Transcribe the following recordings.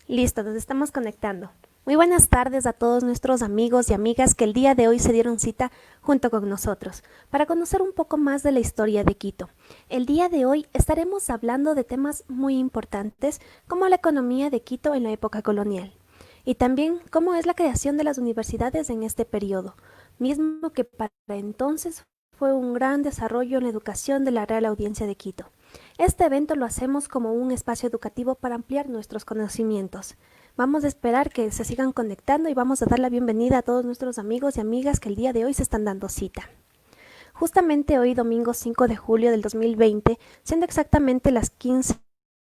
Listo, nos estamos conectando. Muy buenas tardes a todos nuestros amigos y amigas que el día de hoy se dieron cita junto con nosotros para conocer un poco más de la historia de Quito. El día de hoy estaremos hablando de temas muy importantes como la economía de Quito en la época colonial y también cómo es la creación de las universidades en este periodo, mismo que para entonces fue un gran desarrollo en la educación de la Real Audiencia de Quito. Este evento lo hacemos como un espacio educativo para ampliar nuestros conocimientos. Vamos a esperar que se sigan conectando y vamos a dar la bienvenida a todos nuestros amigos y amigas que el día de hoy se están dando cita. Justamente hoy, domingo 5 de julio del 2020, siendo exactamente las 15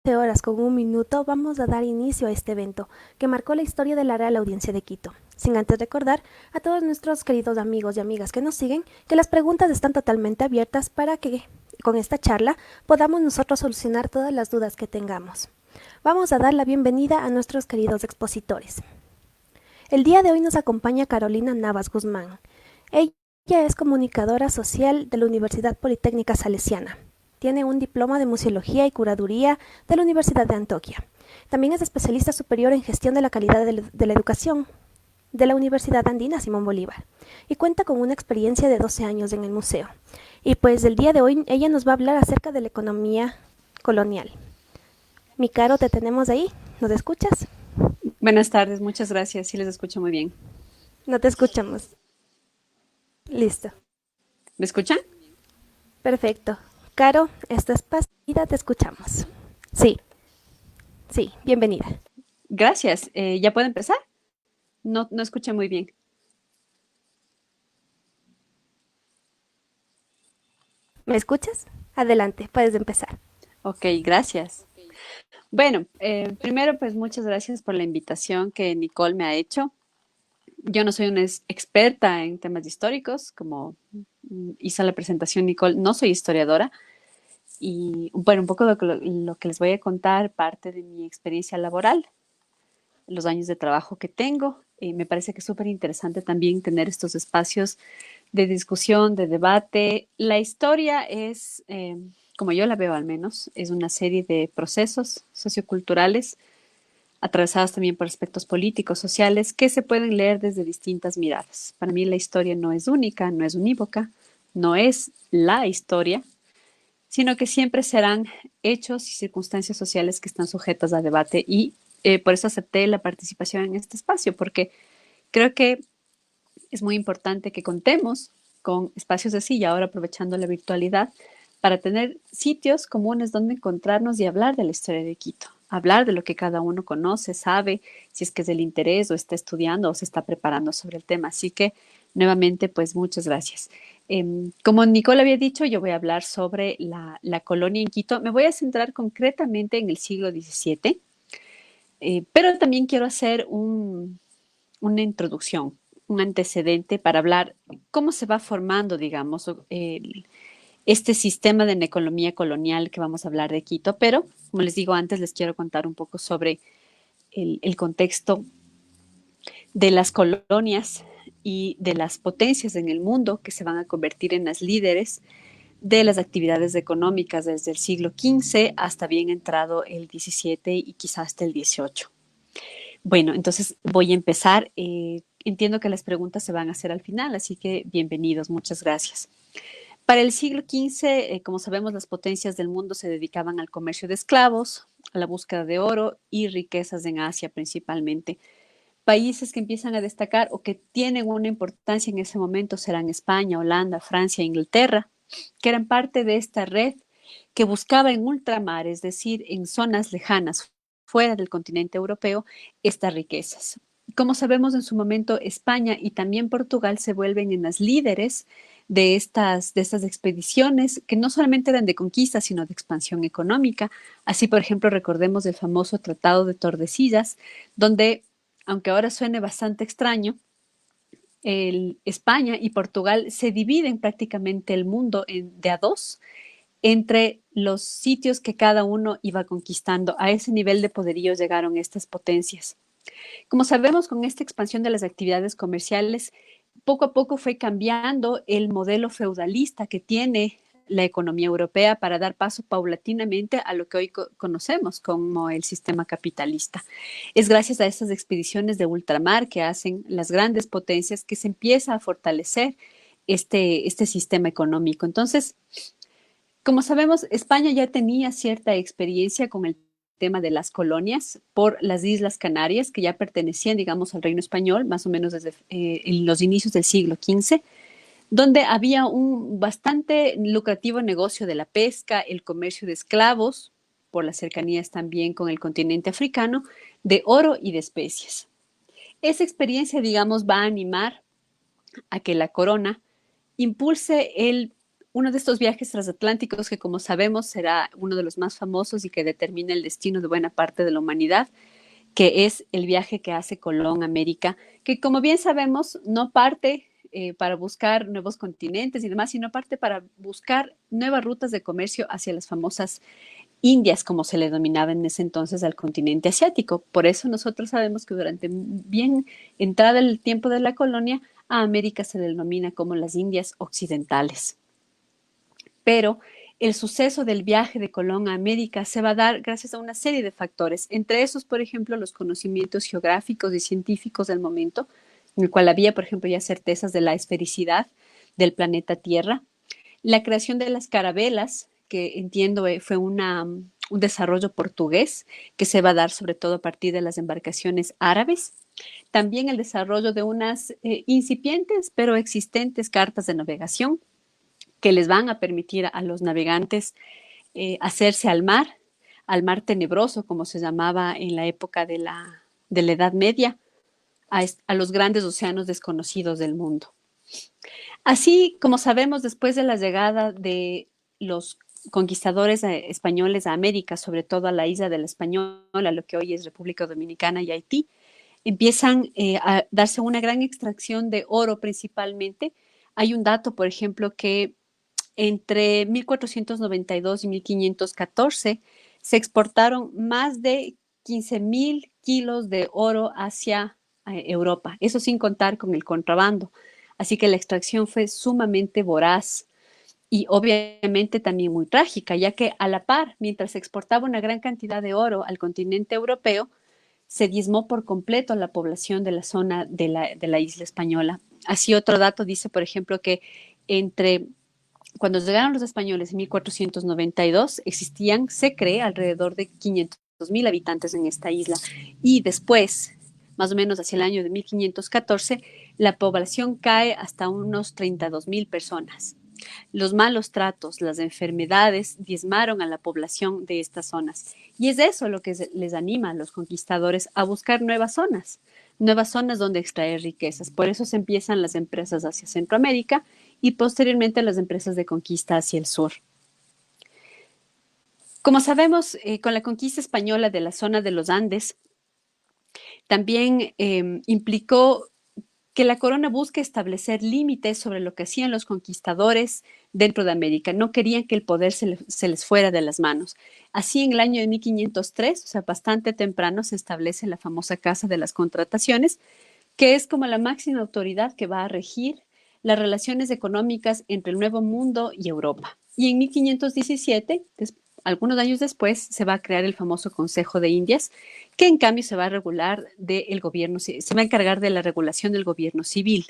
horas con un minuto, vamos a dar inicio a este evento que marcó la historia de la Real Audiencia de Quito. Sin antes recordar a todos nuestros queridos amigos y amigas que nos siguen que las preguntas están totalmente abiertas para que con esta charla podamos nosotros solucionar todas las dudas que tengamos. Vamos a dar la bienvenida a nuestros queridos expositores. El día de hoy nos acompaña Carolina Navas Guzmán. Ella es comunicadora social de la Universidad Politécnica Salesiana. Tiene un diploma de museología y curaduría de la Universidad de Antioquia. También es especialista superior en gestión de la calidad de la educación de la Universidad Andina Simón Bolívar y cuenta con una experiencia de 12 años en el museo. Y pues el día de hoy ella nos va a hablar acerca de la economía colonial. Mi Caro, te tenemos ahí. ¿Nos escuchas? Buenas tardes, muchas gracias. Sí, les escucho muy bien. No te escuchamos. Listo. ¿Me escuchan? Perfecto. Caro, esta es Pacita, te escuchamos. Sí, sí, bienvenida. Gracias. ¿Ya puedo empezar? No escuché muy bien. ¿Me escuchas? Adelante, puedes empezar. Ok, gracias. Bueno, primero pues muchas gracias por la invitación que Nicole me ha hecho. Yo no soy una experta en temas históricos, como hizo la presentación Nicole, no soy historiadora. Y bueno, un poco lo que les voy a contar parte de mi experiencia laboral, los años de trabajo que tengo. Me parece que es súper interesante también tener estos espacios de discusión, de debate. La historia es, como yo la veo al menos, es una serie de procesos socioculturales atravesados también por aspectos políticos, sociales, que se pueden leer desde distintas miradas. Para mí la historia no es única, no es unívoca, no es la historia, sino que siempre serán hechos y circunstancias sociales que están sujetas a debate y por eso acepté la participación en este espacio, porque creo que es muy importante que contemos con espacios así y ahora aprovechando la virtualidad para tener sitios comunes donde encontrarnos y hablar de la historia de Quito, hablar de lo que cada uno conoce, sabe, si es que es del interés o está estudiando o se está preparando sobre el tema. Así que nuevamente, pues muchas gracias. Como Nicole había dicho, yo voy a hablar sobre la colonia en Quito. Me voy a centrar concretamente en el siglo XVII, pero también quiero hacer una introducción, un antecedente para hablar cómo se va formando, digamos, este sistema de economía colonial que vamos a hablar de Quito. Pero, como les digo antes, les quiero contar un poco sobre el contexto de las colonias y de las potencias en el mundo que se van a convertir en las líderes de las actividades económicas desde el siglo XV hasta bien entrado el XVII y quizás hasta el XVIII. Bueno, entonces voy a empezar. Entiendo que las preguntas se van a hacer al final, así que bienvenidos, muchas gracias. Para el siglo XV, como sabemos, las potencias del mundo se dedicaban al comercio de esclavos, a la búsqueda de oro y riquezas en Asia principalmente. Países que empiezan a destacar o que tienen una importancia en ese momento serán España, Holanda, Francia e Inglaterra, que eran parte de esta red que buscaba en ultramar, es decir, en zonas lejanas, fuera del continente europeo, estas riquezas. Como sabemos, en su momento España y también Portugal se vuelven en las líderes de estas expediciones, que no solamente eran de conquista, sino de expansión económica. Así, por ejemplo, recordemos el famoso Tratado de Tordesillas, donde, aunque ahora suene bastante extraño, España y Portugal se dividen prácticamente el mundo de a dos entre los sitios que cada uno iba conquistando. A ese nivel de poderío llegaron estas potencias. Como sabemos, con esta expansión de las actividades comerciales, poco a poco fue cambiando el modelo feudalista que tiene la economía europea para dar paso paulatinamente a lo que hoy conocemos como el sistema capitalista. Es gracias a estas expediciones de ultramar que hacen las grandes potencias que se empieza a fortalecer este sistema económico. Entonces, como sabemos, España ya tenía cierta experiencia con el tema de las colonias por las Islas Canarias, que ya pertenecían, digamos, al reino español, más o menos desde en los inicios del siglo XV, donde había un bastante lucrativo negocio de la pesca, el comercio de esclavos, por las cercanías también con el continente africano, de oro y de especies. Esa experiencia, digamos, va a animar a que la corona impulse uno de estos viajes transatlánticos que, como sabemos, será uno de los más famosos y que determina el destino de buena parte de la humanidad, que es el viaje que hace Colón a América, que como bien sabemos no parte para buscar nuevos continentes y demás, sino parte para buscar nuevas rutas de comercio hacia las famosas Indias, como se le dominaba en ese entonces al continente asiático. Por eso nosotros sabemos que durante bien entrada el tiempo de la colonia, a América se denomina como las Indias Occidentales. Pero el suceso del viaje de Colón a América se va a dar gracias a una serie de factores, entre esos, por ejemplo, los conocimientos geográficos y científicos del momento, en el cual había, por ejemplo, ya certezas de la esfericidad del planeta Tierra, la creación de las carabelas, que entiendo fue un desarrollo portugués que se va a dar sobre todo a partir de las embarcaciones árabes, también el desarrollo de unas incipientes pero existentes cartas de navegación, que les van a permitir a los navegantes hacerse al mar tenebroso, como se llamaba en la época de la Edad Media, a los grandes océanos desconocidos del mundo. Así como sabemos, después de la llegada de los conquistadores españoles a América, sobre todo a la isla de la Española, lo que hoy es República Dominicana y Haití, empiezan a darse una gran extracción de oro principalmente. Hay un dato, por ejemplo, que entre 1492 y 1514 se exportaron más de 15,000 kilos de oro hacia Europa, eso sin contar con el contrabando. Así que la extracción fue sumamente voraz y obviamente también muy trágica, ya que a la par, mientras se exportaba una gran cantidad de oro al continente europeo, se diezmó por completo la población de la zona de la isla española. Así otro dato dice, por ejemplo, que entre cuando llegaron los españoles en 1492, existían, se cree, alrededor de 500,000 habitantes en esta isla. Y después, más o menos hacia el año de 1514, la población cae hasta unos 32,000 personas. Los malos tratos, las enfermedades diezmaron a la población de estas zonas. Y es eso lo que les anima a los conquistadores a buscar nuevas zonas donde extraer riquezas. Por eso se empiezan las empresas hacia Centroamérica y posteriormente las empresas de conquista hacia el sur. Como sabemos, con la conquista española de la zona de los Andes, también implicó que la corona busque establecer límites sobre lo que hacían los conquistadores dentro de América. No querían que el poder se les fuera de las manos. Así, en el año de 1503, o sea, bastante temprano, se establece la famosa Casa de las Contrataciones, que es como la máxima autoridad que va a regir las relaciones económicas entre el Nuevo Mundo y Europa. Y en 1517, algunos años después, se va a crear el famoso Consejo de Indias, que en cambio se va a regular del gobierno, se va a encargar de la regulación del gobierno civil.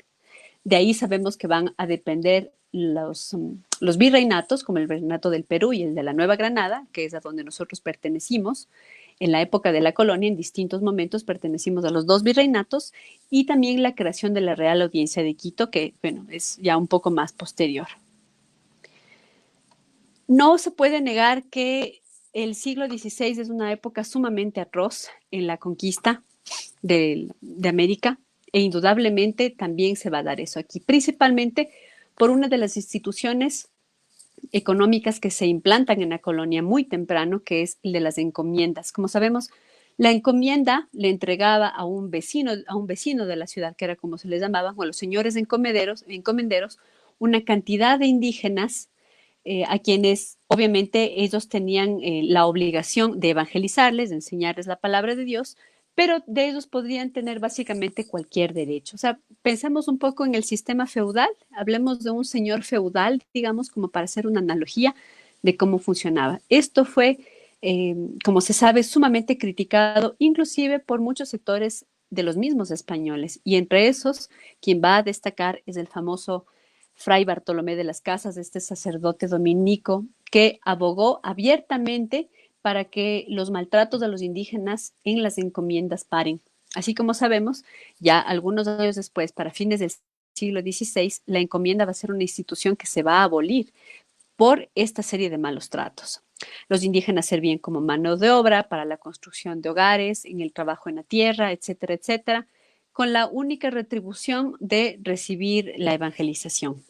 De ahí sabemos que van a depender los virreinatos, como el virreinato del Perú y el de la Nueva Granada, que es a donde nosotros pertenecimos. En la época de la colonia, en distintos momentos, pertenecimos a los dos virreinatos y también la creación de la Real Audiencia de Quito, que, bueno, es ya un poco más posterior. No se puede negar que el siglo XVI es una época sumamente atroz en la conquista de América e indudablemente también se va a dar eso aquí, principalmente por una de las instituciones económicas que se implantan en la colonia muy temprano, que es el de las encomiendas. Como sabemos, la encomienda le entregaba a un vecino de la ciudad, que era como se les llamaba, o a los señores encomenderos, una cantidad de indígenas a quienes obviamente ellos tenían la obligación de evangelizarles, de enseñarles la palabra de Dios, pero de ellos podrían tener básicamente cualquier derecho. O sea, pensemos un poco en el sistema feudal, hablemos de un señor feudal, digamos, como para hacer una analogía de cómo funcionaba. Esto fue, como se sabe, sumamente criticado, inclusive por muchos sectores de los mismos españoles, y entre esos, quien va a destacar es el famoso Fray Bartolomé de las Casas, este sacerdote dominico que abogó abiertamente para que los maltratos a los indígenas en las encomiendas paren. Así como sabemos, ya algunos años después, para fines del siglo XVI, la encomienda va a ser una institución que se va a abolir por esta serie de malos tratos. Los indígenas servían como mano de obra para la construcción de hogares, en el trabajo en la tierra, etcétera, etcétera, con la única retribución de recibir la evangelización.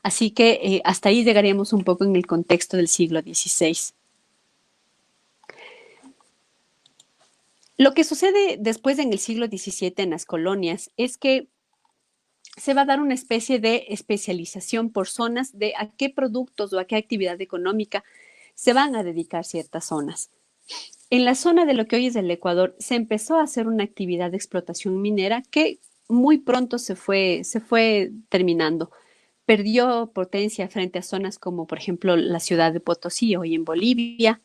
Así que hasta ahí llegaríamos un poco en el contexto del siglo XVI. Lo que sucede después en el siglo XVII en las colonias es que se va a dar una especie de especialización por zonas de a qué productos o a qué actividad económica se van a dedicar ciertas zonas. En la zona de lo que hoy es el Ecuador se empezó a hacer una actividad de explotación minera que muy pronto se fue terminando. Perdió potencia frente a zonas como, por ejemplo, la ciudad de Potosí, hoy en Bolivia.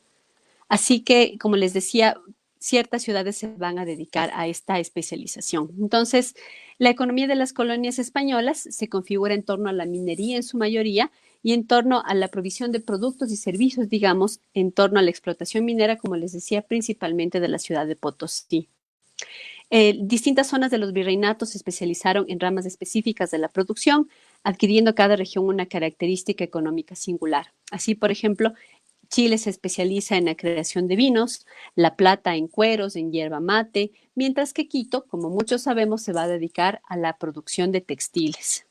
Así que, como les decía, ciertas ciudades se van a dedicar a esta especialización. Entonces, la economía de las colonias españolas se configura en torno a la minería en su mayoría y en torno a la provisión de productos y servicios, digamos, en torno a la explotación minera, como les decía, principalmente de la ciudad de Potosí. Distintas zonas de los virreinatos se especializaron en ramas específicas de la producción, adquiriendo cada región una característica económica singular. Así, por ejemplo, Chile se especializa en la creación de vinos, La Plata en cueros, en yerba mate, mientras que Quito, como muchos sabemos, se va a dedicar a la producción de textiles.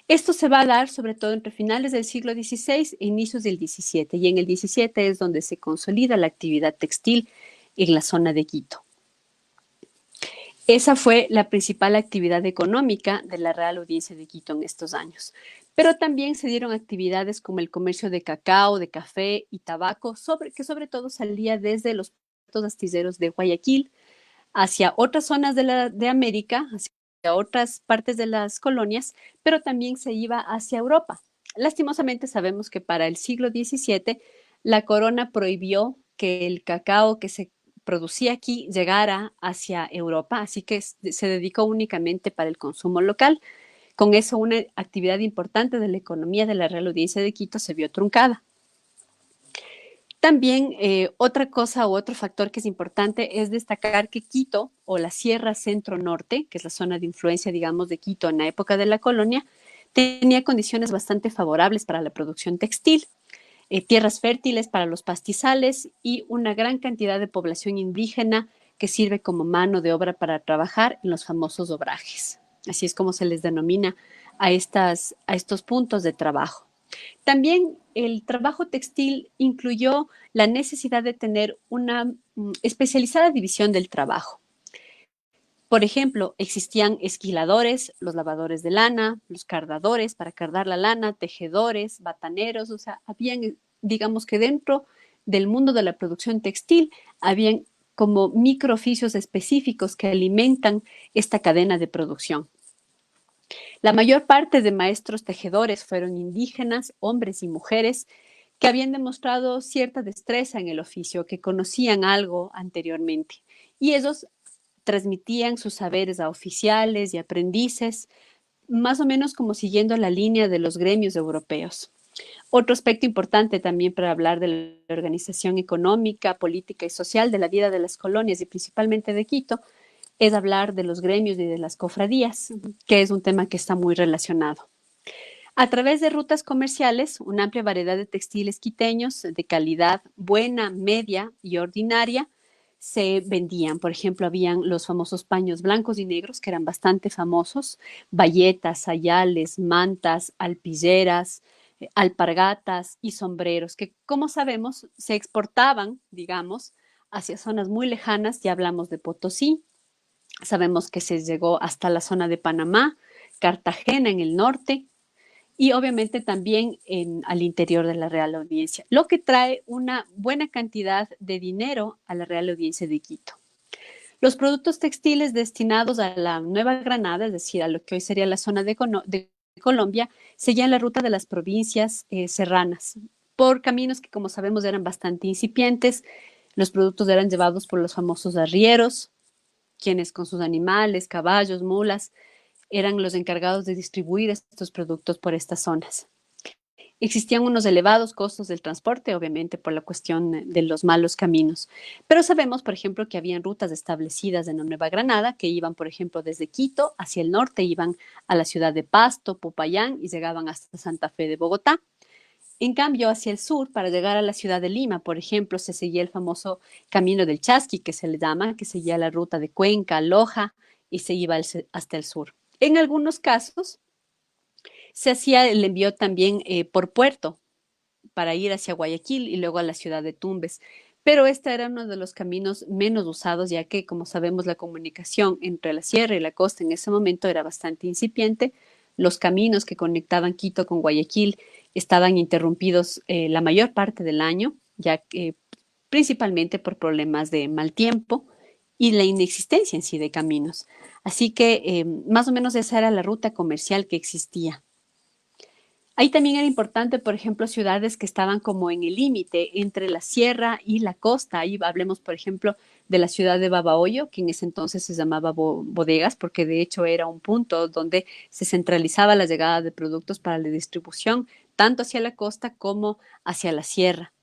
Esto se va a dar sobre todo entre finales del siglo XVI e inicios del XVII, y en el XVII es donde se consolida la actividad textil en la zona de Quito. Esa fue la principal actividad económica de la Real Audiencia de Quito en estos años. Pero también se dieron actividades como el comercio de cacao, de café y tabaco, que sobre todo salía desde los puertos astilleros de Guayaquil hacia otras zonas de América, hacia otras partes de las colonias, pero también se iba hacia Europa. Lastimosamente sabemos que para el siglo XVII la corona prohibió que el cacao que se producía aquí llegara hacia Europa, así que se dedicó únicamente para el consumo local. Con eso, una actividad importante de la economía de la Real Audiencia de Quito se vio truncada. También otra cosa u otro factor que es importante es destacar que Quito o la Sierra Centro-Norte, que es la zona de influencia, digamos, de Quito en la época de la colonia, tenía condiciones bastante favorables para la producción textil, tierras fértiles para los pastizales y una gran cantidad de población indígena que sirve como mano de obra para trabajar en los famosos obrajes. Así es como se les denomina a estos puntos de trabajo. También el trabajo textil incluyó la necesidad de tener una especializada división del trabajo. Por ejemplo, existían esquiladores, los lavadores de lana, los cardadores para cardar la lana, tejedores, bataneros, o sea, habían, digamos que dentro del mundo de la producción textil, habían como microoficios específicos que alimentan esta cadena de producción. La mayor parte de maestros tejedores fueron indígenas, hombres y mujeres, que habían demostrado cierta destreza en el oficio, que conocían algo anteriormente. Y ellos transmitían sus saberes a oficiales y aprendices, más o menos como siguiendo la línea de los gremios europeos. Otro aspecto importante también para hablar de la organización económica, política y social de la vida de las colonias y principalmente de Quito es hablar de los gremios y de las cofradías, que es un tema que está muy relacionado. A través de rutas comerciales, una amplia variedad de textiles quiteños de calidad buena, media y ordinaria se vendían. Por ejemplo, habían los famosos paños blancos y negros, que eran bastante famosos, bayetas, sayales, mantas, alpilleras, alpargatas y sombreros, que como sabemos se exportaban, digamos, hacia zonas muy lejanas. Ya hablamos de Potosí, sabemos que se llegó hasta la zona de Panamá, Cartagena en el norte, y obviamente también al interior de la Real Audiencia, lo que trae una buena cantidad de dinero a la Real Audiencia de Quito. Los productos textiles destinados a la Nueva Granada, es decir, a lo que hoy sería la zona de Colombia, seguían la ruta de las provincias serranas, por caminos que, como sabemos, eran bastante incipientes. Los productos eran llevados por los famosos arrieros, quienes con sus animales, caballos, mulas, eran los encargados de distribuir estos productos por estas zonas. Existían unos elevados costos del transporte, obviamente por la cuestión de los malos caminos. Pero sabemos, por ejemplo, que habían rutas establecidas en la Nueva Granada que iban, por ejemplo, desde Quito hacia el norte, iban a la ciudad de Pasto, Popayán y llegaban hasta Santa Fe de Bogotá. En cambio, hacia el sur, para llegar a la ciudad de Lima, por ejemplo, se seguía el famoso Camino del Chasqui, que se le llama, que seguía la ruta de Cuenca, Loja y se iba hasta el sur. En algunos casos, se hacía el envío también por puerto para ir hacia Guayaquil y luego a la ciudad de Tumbes. Pero este era uno de los caminos menos usados, ya que, como sabemos, la comunicación entre la sierra y la costa en ese momento era bastante incipiente. Los caminos que conectaban Quito con Guayaquil estaban interrumpidos la mayor parte del año, ya que principalmente por problemas de mal tiempo y la inexistencia en sí de caminos. Así que más o menos esa era la ruta comercial que existía. Ahí también era importante, por ejemplo, ciudades que estaban como en el límite entre la sierra y la costa. Ahí hablemos, por ejemplo, de la ciudad de Babahoyo, que en ese entonces se llamaba Bodegas, porque de hecho era un punto donde se centralizaba la llegada de productos para la distribución, tanto hacia la costa como hacia la sierra.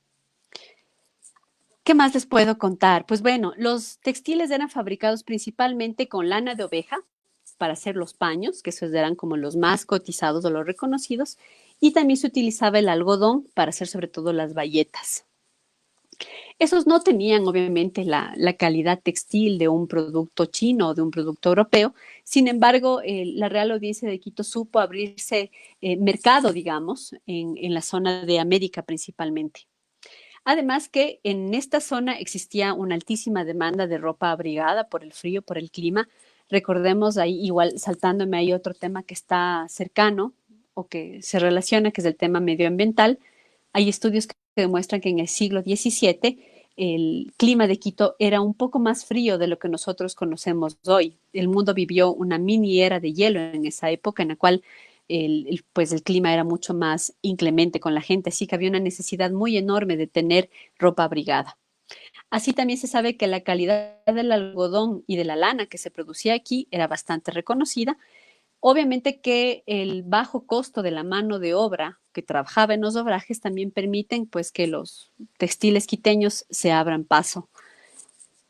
¿Qué más les puedo contar? Pues bueno, los textiles eran fabricados principalmente con lana de oveja para hacer los paños, que esos eran como los más cotizados o los reconocidos, y también se utilizaba el algodón para hacer sobre todo las bayetas. Esos no tenían obviamente la calidad textil de un producto chino o de un producto europeo, sin embargo, la Real Audiencia de Quito supo abrirse mercado, digamos, en la zona de América principalmente. Además que en esta zona existía una altísima demanda de ropa abrigada por el frío, por el clima. Recordemos ahí, igual saltándome ahí otro tema que está cercano o que se relaciona, que es el tema medioambiental. Hay estudios que demuestran que en el siglo XVII el clima de Quito era un poco más frío de lo que nosotros conocemos hoy. El mundo vivió una mini era de hielo en esa época en la cual pues el clima era mucho más inclemente con la gente, así que había una necesidad muy enorme de tener ropa abrigada. Así también se sabe que la calidad del algodón y de la lana que se producía aquí era bastante reconocida. Obviamente que el bajo costo de la mano de obra que trabajaba en los obrajes también permiten pues que los textiles quiteños se abran paso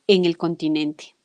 en el continente.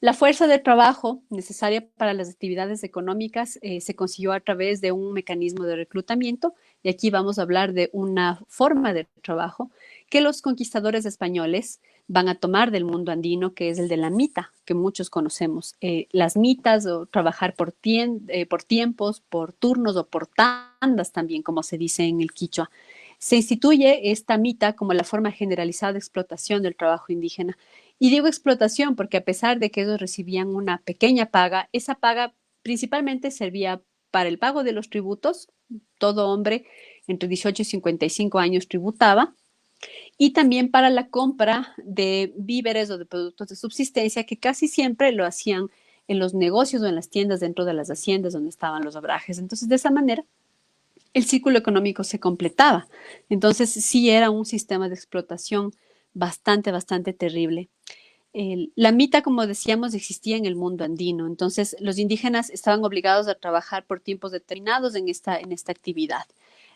La fuerza de trabajo necesaria para las actividades económicas se consiguió a través de un mecanismo de reclutamiento, y aquí vamos a hablar de una forma de trabajo que los conquistadores españoles van a tomar del mundo andino, que es el de la mita, que muchos conocemos. Las mitas, o trabajar por tiempos, por turnos o por tandas también, como se dice en el quichua. Se instituye esta mita como la forma generalizada de explotación del trabajo indígena. Y digo explotación porque a pesar de que ellos recibían una pequeña paga, esa paga principalmente servía para el pago de los tributos. Todo hombre entre 18 y 55 años tributaba, y también para la compra de víveres o de productos de subsistencia, que casi siempre lo hacían en los negocios o en las tiendas dentro de las haciendas donde estaban los obrajes. Entonces, de esa manera, el círculo económico se completaba. Entonces, sí era un sistema de explotación bastante terrible. La mita, como decíamos, existía en el mundo andino. Entonces, los indígenas estaban obligados a trabajar por tiempos determinados en esta actividad.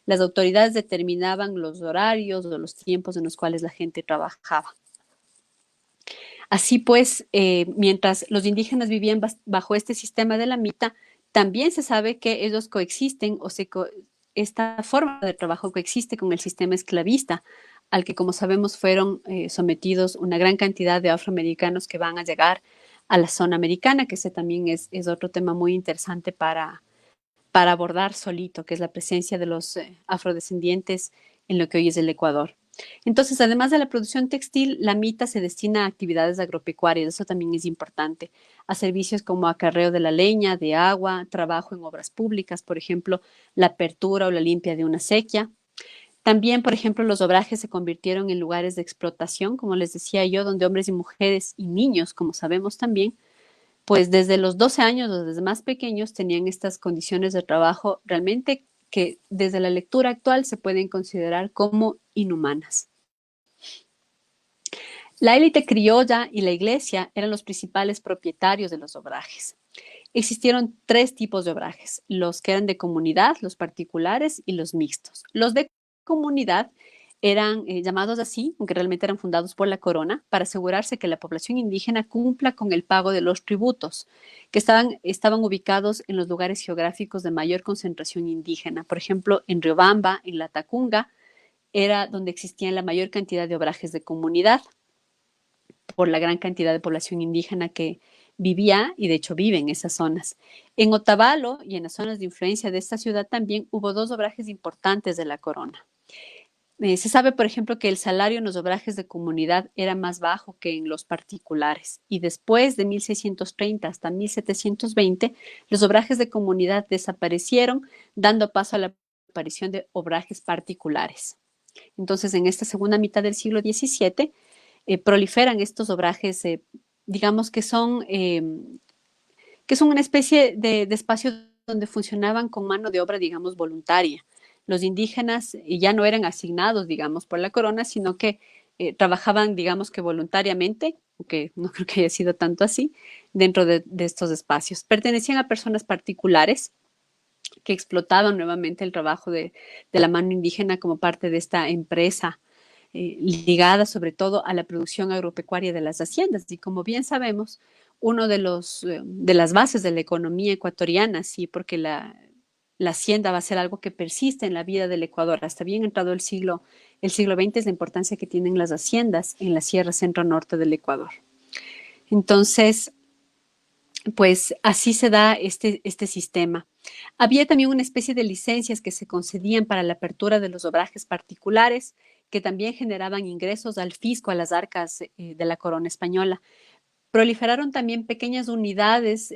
Las autoridades determinaban los horarios o los tiempos en los cuales la gente trabajaba. Así pues, mientras los indígenas vivían bajo este sistema de la mita, también se sabe que ellos coexisten esta forma de trabajo coexiste con el sistema esclavista, al que, como sabemos, fueron sometidos una gran cantidad de afroamericanos que van a llegar a la zona americana, que ese también es otro tema muy interesante para abordar solito, que es la presencia de los afrodescendientes en lo que hoy es el Ecuador. Entonces, además de la producción textil, la mita se destina a actividades agropecuarias, eso también es importante, a servicios como acarreo de la leña, de agua, trabajo en obras públicas, por ejemplo, la apertura o la limpia de una acequia. También, por ejemplo, los obrajes se convirtieron en lugares de explotación, como les decía yo, donde hombres y mujeres y niños, como sabemos también, pues desde los 12 años o desde más pequeños tenían estas condiciones de trabajo realmente que desde la lectura actual se pueden considerar como inhumanas. La élite criolla y la iglesia eran los principales propietarios de los obrajes. Existieron tres tipos de obrajes, los que eran de comunidad, los particulares y los mixtos. Los de comunidad eran llamados así, aunque realmente eran fundados por la corona, para asegurarse que la población indígena cumpla con el pago de los tributos, que estaban ubicados en los lugares geográficos de mayor concentración indígena. Por ejemplo, en Riobamba, en La Tacunga, era donde existían la mayor cantidad de obrajes de comunidad por la gran cantidad de población indígena que vivía y de hecho vive en esas zonas. En Otavalo y en las zonas de influencia de esta ciudad también hubo dos obrajes importantes de la corona. Se sabe, por ejemplo, que el salario en los obrajes de comunidad era más bajo que en los particulares y después de 1630 hasta 1720 los obrajes de comunidad desaparecieron, dando paso a la aparición de obrajes particulares. Entonces, en esta segunda mitad del siglo XVII, proliferan estos obrajes, digamos que son una especie de espacio donde funcionaban con mano de obra, digamos, voluntaria. Los indígenas ya no eran asignados, digamos, por la corona, sino que trabajaban, digamos que voluntariamente, aunque no creo que haya sido tanto así, dentro de estos espacios. Pertenecían a personas particulares que explotaban nuevamente el trabajo de la mano indígena como parte de esta empresa ligada sobre todo a la producción agropecuaria de las haciendas. Y como bien sabemos, uno de las bases de la economía ecuatoriana, sí, porque la hacienda va a ser algo que persiste en la vida del Ecuador. Hasta bien entrado el siglo XX es la importancia que tienen las haciendas en la sierra centro-norte del Ecuador. Entonces, pues así se da este sistema. Había también una especie de licencias que se concedían para la apertura de los obrajes particulares, que también generaban ingresos al fisco, a las arcas de la corona española. Proliferaron también pequeñas unidades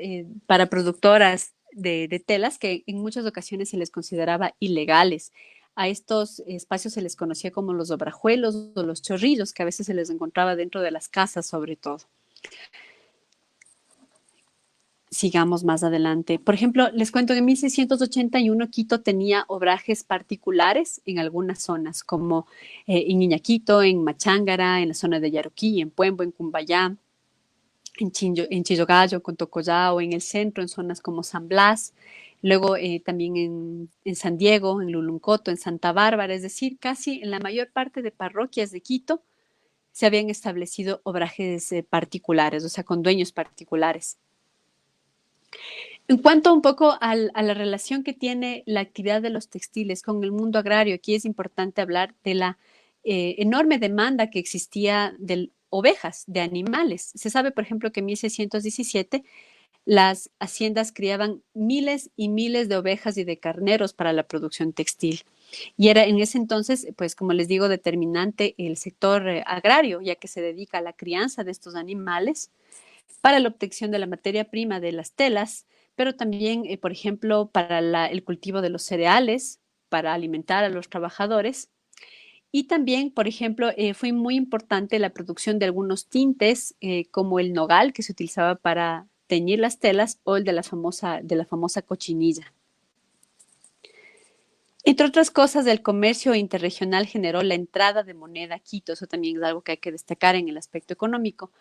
para productoras de telas que en muchas ocasiones se les consideraba ilegales. A estos espacios se les conocía como los obrajuelos o los chorrillos, que a veces se les encontraba dentro de las casas sobre todo. Sigamos más adelante. Por ejemplo, les cuento que en 1681 Quito tenía obrajes particulares en algunas zonas, como en Iñaquito, en Machángara, en la zona de Yaruquí, en Puembo, en Cumbayá, en Chillogallo, con Tocollao, en el centro, en zonas como San Blas, luego también en San Diego, en Luluncoto, en Santa Bárbara, es decir, casi en la mayor parte de parroquias de Quito se habían establecido obrajes particulares, o sea, con dueños particulares. En cuanto un poco a la relación que tiene la actividad de los textiles con el mundo agrario, aquí es importante hablar de la enorme demanda que existía de ovejas, de animales. Se sabe, por ejemplo, que en 1617 las haciendas criaban miles y miles de ovejas y de carneros para la producción textil. Y era en ese entonces, pues como les digo, determinante el sector agrario, ya que se dedica a la crianza de estos animales para la obtención de la materia prima de las telas, pero también, por ejemplo, para el cultivo de los cereales, para alimentar a los trabajadores. Y también, por ejemplo, fue muy importante la producción de algunos tintes, como el nogal, que se utilizaba para teñir las telas, o el de la famosa cochinilla. Entre otras cosas, el comercio interregional generó la entrada de moneda a Quito, eso también es algo que hay que destacar en el aspecto económico,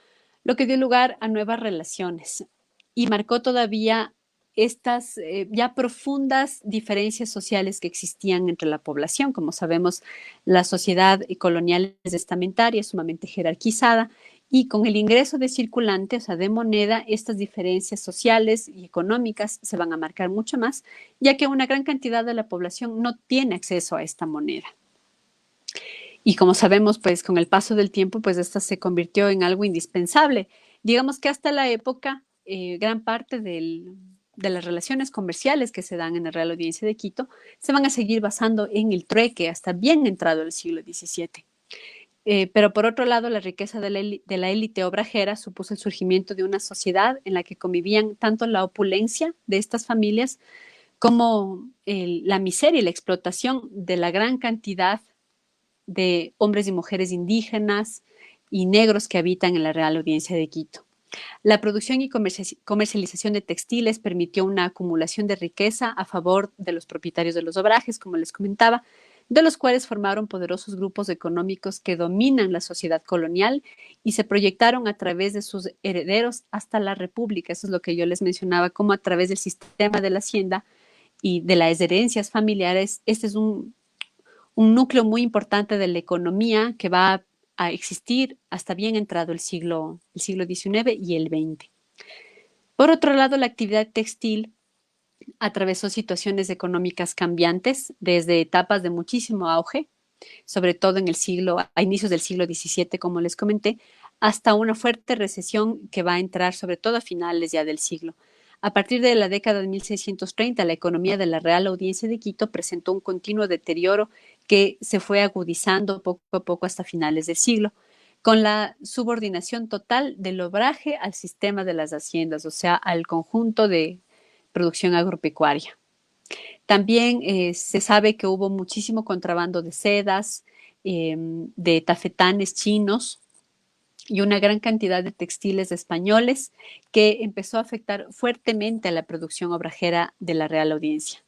lo que dio lugar a nuevas relaciones y marcó todavía estas ya profundas diferencias sociales que existían entre la población. Como sabemos, la sociedad colonial es estamentaria, sumamente jerarquizada, y con el ingreso de circulante, o sea, de moneda, estas diferencias sociales y económicas se van a marcar mucho más, ya que una gran cantidad de la población no tiene acceso a esta moneda. Y como sabemos, pues con el paso del tiempo, pues esta se convirtió en algo indispensable. Digamos que hasta la época, gran parte de las relaciones comerciales que se dan en la Real Audiencia de Quito se van a seguir basando en el trueque hasta bien entrado el siglo XVII. Pero por otro lado, la riqueza de la élite obrajera supuso el surgimiento de una sociedad en la que convivían tanto la opulencia de estas familias como la miseria y la explotación de la gran cantidad de hombres y mujeres indígenas y negros que habitan en la Real Audiencia de Quito. La producción y comercialización de textiles permitió una acumulación de riqueza a favor de los propietarios de los obrajes, como les comentaba, de los cuales formaron poderosos grupos económicos que dominan la sociedad colonial y se proyectaron a través de sus herederos hasta la República. Eso es lo que yo les mencionaba, como a través del sistema de la hacienda y de las herencias familiares. Este es un núcleo muy importante de la economía que va a existir hasta bien entrado el siglo XIX y el XX. Por otro lado, la actividad textil atravesó situaciones económicas cambiantes desde etapas de muchísimo auge, sobre todo en el siglo, a inicios del siglo XVII, como les comenté, hasta una fuerte recesión que va a entrar sobre todo a finales ya del siglo. A partir de la década de 1630, la economía de la Real Audiencia de Quito presentó un continuo deterioro que se fue agudizando poco a poco hasta finales del siglo, con la subordinación total del obraje al sistema de las haciendas, o sea, al conjunto de producción agropecuaria. También se sabe que hubo muchísimo contrabando de sedas, de tafetanes chinos y una gran cantidad de textiles españoles que empezó a afectar fuertemente a la producción obrajera de la Real Audiencia.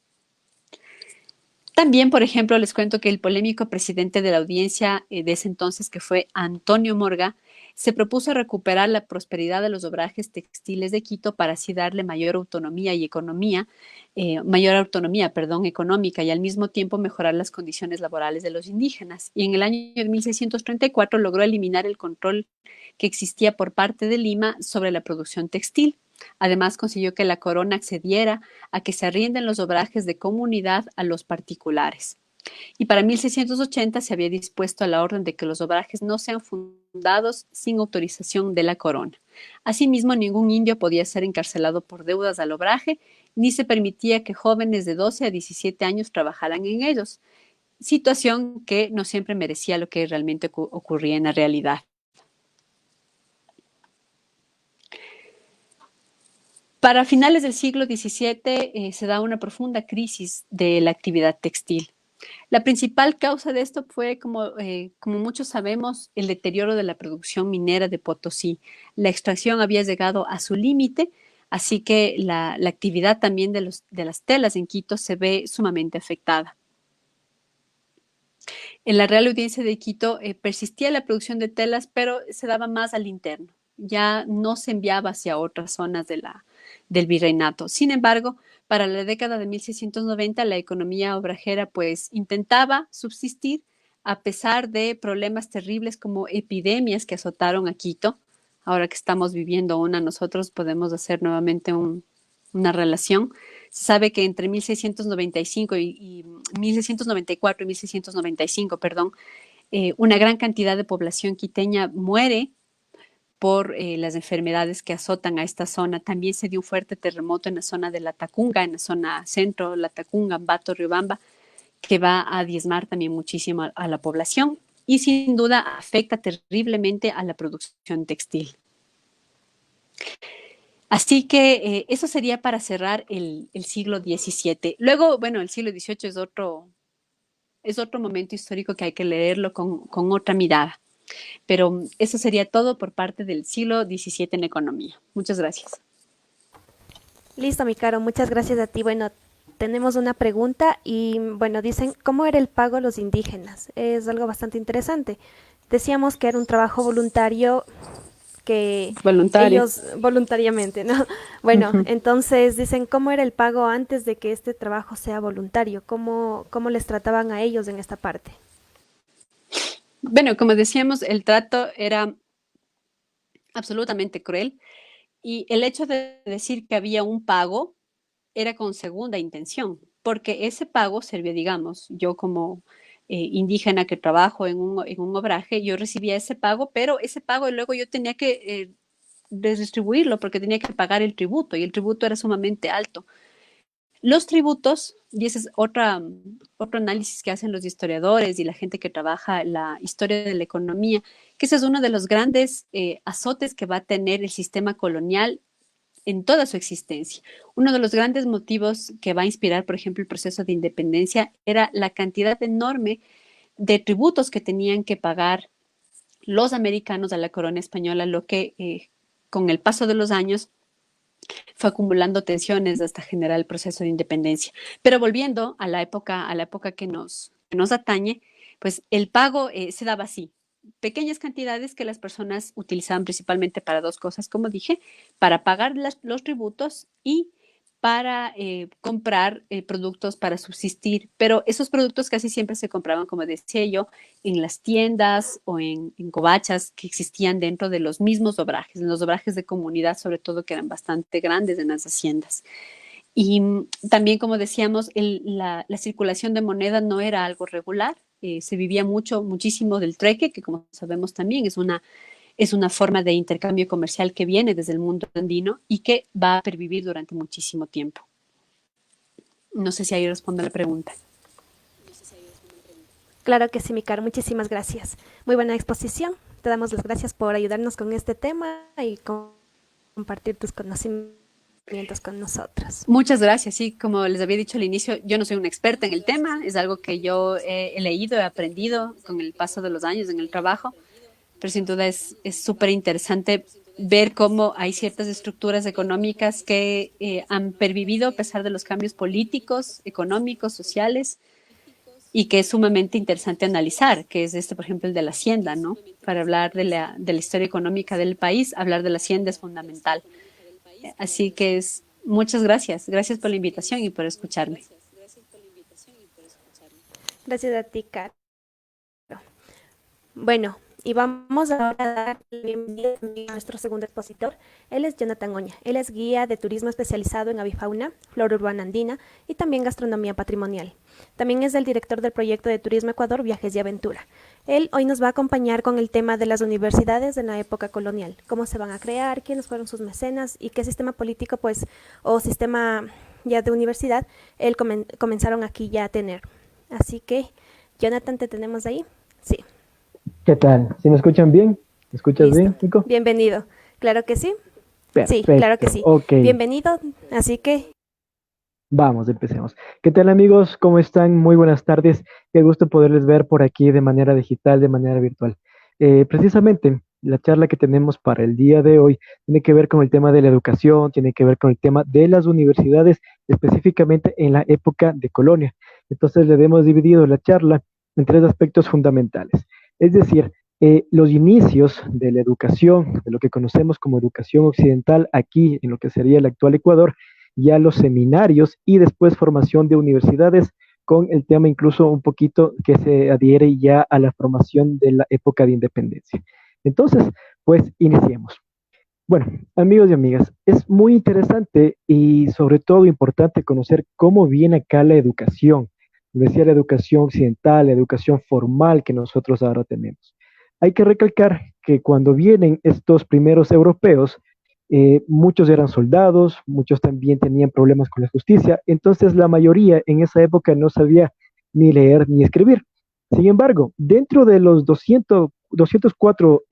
También, por ejemplo, les cuento que el polémico presidente de la audiencia de ese entonces, que fue Antonio Morga, se propuso recuperar la prosperidad de los obrajes textiles de Quito para así darle mayor autonomía y económica y al mismo tiempo mejorar las condiciones laborales de los indígenas. Y en el año de 1634 logró eliminar el control que existía por parte de Lima sobre la producción textil. Además, consiguió que la corona accediera a que se arrienden los obrajes de comunidad a los particulares. Y para 1680 se había dispuesto a la orden de que los obrajes no sean fundados sin autorización de la corona. Asimismo, ningún indio podía ser encarcelado por deudas al obraje, ni se permitía que jóvenes de 12 a 17 años trabajaran en ellos, situación que no siempre merecía lo que realmente ocurría en la realidad. Para finales del siglo XVII se da una profunda crisis de la actividad textil. La principal causa de esto fue, como muchos sabemos, el deterioro de la producción minera de Potosí. La extracción había llegado a su límite, así que la actividad también de las telas en Quito se ve sumamente afectada. En la Real Audiencia de Quito persistía la producción de telas, pero se daba más al interno. Ya no se enviaba hacia otras zonas del virreinato. Sin embargo, para la década de 1690 la economía obrajera pues intentaba subsistir a pesar de problemas terribles como epidemias que azotaron a Quito. Ahora que estamos viviendo una, nosotros podemos hacer nuevamente una relación. Se sabe que entre 1695 y 1694 y 1695, perdón, una gran cantidad de población quiteña muere por las enfermedades que azotan a esta zona. También se dio un fuerte terremoto en la zona de La Tacunga, en la zona centro, La Tacunga, Ambato, Riobamba, que va a diezmar también muchísimo a la población y sin duda afecta terriblemente a la producción textil. Así que eso sería para cerrar el siglo XVII. Luego, bueno, el siglo XVIII es otro momento histórico que hay que leerlo con otra mirada. Pero eso sería todo por parte del siglo XVII en economía. Muchas gracias. Listo, mi Caro, muchas gracias a ti. Bueno, tenemos una pregunta y bueno, dicen, ¿cómo era el pago a los indígenas? Es algo bastante interesante. Decíamos que era un trabajo voluntario que Voluntario. ellos voluntariamente, ¿no? Bueno, entonces dicen, ¿cómo era el pago antes de que este trabajo sea voluntario? ¿Cómo les trataban a ellos en esta parte? Bueno, como decíamos, el trato era absolutamente cruel y el hecho de decir que había un pago era con segunda intención, porque ese pago servía, digamos, yo como indígena que trabajo en un obraje, yo recibía ese pago, pero ese pago luego yo tenía que redistribuirlo porque tenía que pagar el tributo y el tributo era sumamente alto. Los tributos, y ese es otro análisis que hacen los historiadores y la gente que trabaja la historia de la economía, que ese es uno de los grandes azotes que va a tener el sistema colonial en toda su existencia. Uno de los grandes motivos que va a inspirar, por ejemplo, el proceso de independencia era la cantidad enorme de tributos que tenían que pagar los americanos a la corona española, lo que con el paso de los años fue acumulando tensiones hasta generar el proceso de independencia. Pero volviendo a la época que nos atañe, pues el pago se daba así. Pequeñas cantidades que las personas utilizaban principalmente para dos cosas, como dije, para pagar los tributos y para comprar productos para subsistir, pero esos productos casi siempre se compraban, como decía yo, en las tiendas o en covachas que existían dentro de los mismos obrajes, en los obrajes de comunidad, sobre todo que eran bastante grandes en las haciendas. Y también, como decíamos, la circulación de moneda no era algo regular, se vivía muchísimo del trueque, que como sabemos también es una forma de intercambio comercial que viene desde el mundo andino y que va a pervivir durante muchísimo tiempo. No sé si ahí respondo a la pregunta. Claro que sí, mi caro, muchísimas gracias. Muy buena exposición. Te damos las gracias por ayudarnos con este tema y compartir tus conocimientos con nosotros. Muchas gracias. Sí, como les había dicho al inicio, yo no soy una experta en el tema, es algo que yo he leído, he aprendido con el paso de los años en el trabajo, pero sin duda es súper interesante ver cómo hay ciertas estructuras económicas que han pervivido a pesar de los cambios políticos, económicos, sociales, y que es sumamente interesante analizar, que es este, por ejemplo, el de la hacienda, ¿no? Para hablar de la historia económica del país, hablar de la hacienda es fundamental. Así que muchas gracias. Gracias por la invitación y por escucharme. Gracias a ti, Caro. Bueno, y vamos ahora a dar la bienvenida a nuestro segundo expositor. Él es Jonathan Oña. Él es guía de turismo especializado en avifauna, flora urbana andina y también gastronomía patrimonial. También es el director del proyecto de Turismo Ecuador, Viajes y Aventura. Él hoy nos va a acompañar con el tema de las universidades en la época colonial, cómo se van a crear, quiénes fueron sus mecenas y qué sistema político, pues, o sistema ya de universidad, comenzaron aquí ya a tener. Así que, Jonathan, ¿te tenemos ahí? Sí. ¿Qué tal? ¿Sí me escuchan bien? ¿Me escuchas Listo. bien, Nico? Bienvenido. Claro que sí. Sí, claro que Perfecto, sí. ok. Bienvenido. Así que, Vamos, empecemos. ¿Qué tal, amigos? ¿Cómo están? Muy buenas tardes. Qué gusto poderles ver por aquí de manera digital, de manera virtual. Precisamente, la charla que tenemos para el día de hoy tiene que ver con el tema de la educación, tiene que ver con el tema de las universidades, específicamente en la época de colonia. Entonces, le hemos dividido la charla en tres aspectos fundamentales. Es decir, los inicios de la educación, de lo que conocemos como educación occidental aquí en lo que sería el actual Ecuador, ya los seminarios y después formación de universidades con el tema incluso un poquito que se adhiere ya a la formación de la época de independencia. Entonces, pues iniciemos. Bueno, amigos y amigas, es muy interesante y sobre todo importante conocer cómo viene acá la educación. Decía la educación occidental, la educación formal que nosotros ahora tenemos. Hay que recalcar que cuando vienen estos primeros europeos, muchos eran soldados, muchos también tenían problemas con la justicia, entonces la mayoría en esa época no sabía ni leer ni escribir. Sin embargo, dentro de los 204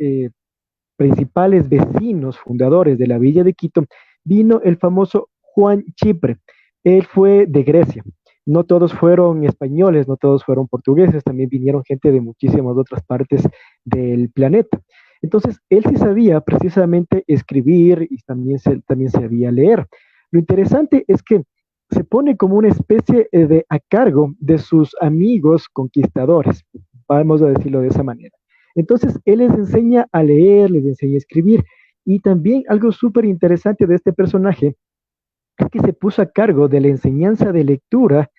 principales vecinos fundadores de la villa de Quito, vino el famoso Juan Chipre. Él fue de Grecia. No todos fueron españoles, no todos fueron portugueses, también vinieron gente de muchísimas otras partes del planeta. Entonces, él sí sabía precisamente escribir y también sabía leer. Lo interesante es que se pone como una especie de a cargo de sus amigos conquistadores, vamos a decirlo de esa manera. Entonces, él les enseña a leer, les enseña a escribir, y también algo súper interesante de este personaje es que se puso a cargo de la enseñanza de lectura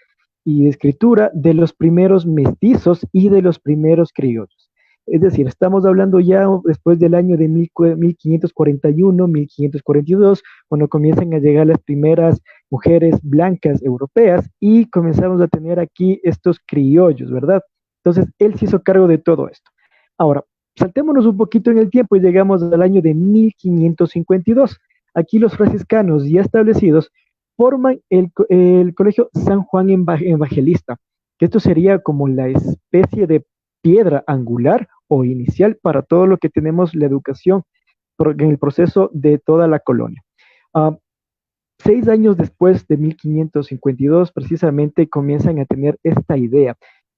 y de escritura de los primeros mestizos y de los primeros criollos. Es decir, estamos hablando ya después del año de 1541, 1542, cuando comienzan a llegar las primeras mujeres blancas europeas y comenzamos a tener aquí estos criollos, ¿verdad? Entonces, él se hizo cargo de todo esto. Ahora, saltémonos un poquito en el tiempo y llegamos al año de 1552. Aquí los franciscanos ya establecidos forman el Colegio San Juan Evangelista, que esto sería como la especie de piedra angular o inicial para todo lo que tenemos la educación en el proceso de toda la colonia. Uh, 6 años después de 1552, precisamente comienzan a tener esta idea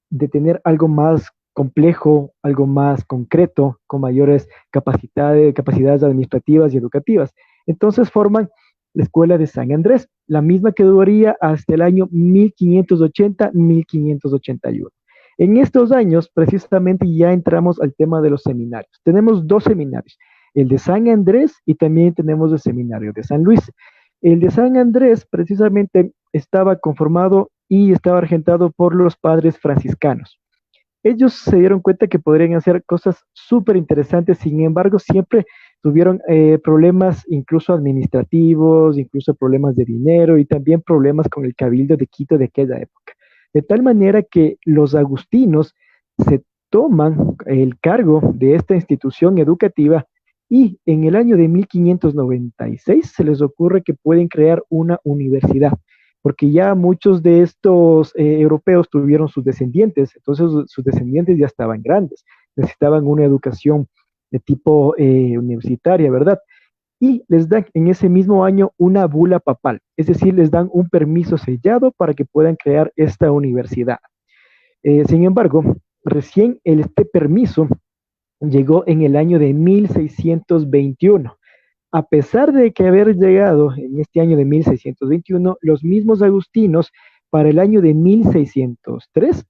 de tener algo más complejo, algo más concreto, con mayores capacidades administrativas y educativas. Entonces forman la Escuela de San Andrés, la misma que duraría hasta el año 1580-1581. En estos años, precisamente, ya entramos al tema de los seminarios. Tenemos dos seminarios, el de San Andrés y también tenemos el seminario de San Luis. El de San Andrés, precisamente, estaba conformado y estaba regentado por los padres franciscanos. Ellos se dieron cuenta que podrían hacer cosas súper interesantes, sin embargo, siempre tuvieron problemas incluso administrativos, incluso problemas de dinero y también problemas con el cabildo de Quito de aquella época. De tal manera que los agustinos se toman el cargo de esta institución educativa y en el año de 1596 se les ocurre que pueden crear una universidad porque ya muchos de estos europeos tuvieron sus descendientes, entonces sus descendientes ya estaban grandes, necesitaban una educación de tipo universitaria, ¿verdad? Y les dan en ese mismo año una bula papal, es decir, les dan un permiso sellado para que puedan crear esta universidad. Sin embargo, recién este permiso llegó en el año de 1621. A pesar de que haber llegado en este año de 1621, los mismos agustinos para el año de 1603,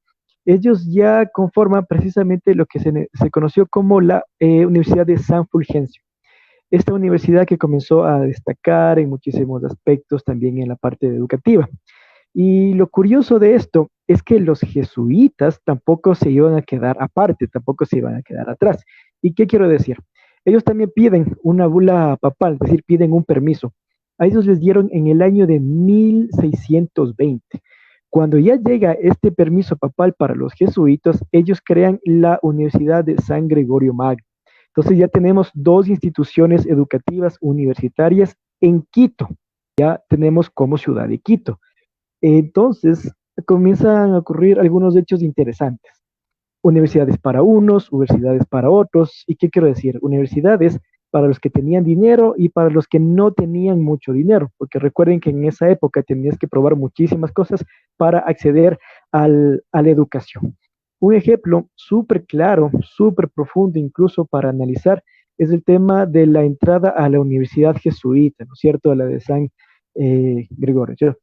ellos ya conforman precisamente lo que se conoció como la Universidad de San Fulgencio. Esta universidad que comenzó a destacar en muchísimos aspectos también en la parte educativa. Y lo curioso de esto es que los jesuitas tampoco se iban a quedar aparte, tampoco se iban a quedar atrás. ¿Y qué quiero decir? Ellos también piden una bula papal, es decir, piden un permiso. A ellos les dieron en el año de 1620. Cuando ya llega este permiso papal para los jesuitas, ellos crean la Universidad de San Gregorio Magno. Entonces ya tenemos dos instituciones educativas universitarias en Quito. Ya tenemos como ciudad de Quito. Entonces comienzan a ocurrir algunos hechos interesantes. Universidades para unos, universidades para otros. ¿Y qué quiero decir? Universidades para los que tenían dinero y para los que no tenían mucho dinero, porque recuerden que en esa época tenías que probar muchísimas cosas para acceder a la educación. Un ejemplo súper claro, súper profundo incluso para analizar, es el tema de la entrada a la Universidad Jesuita, ¿no es cierto? A la de San Gregorio.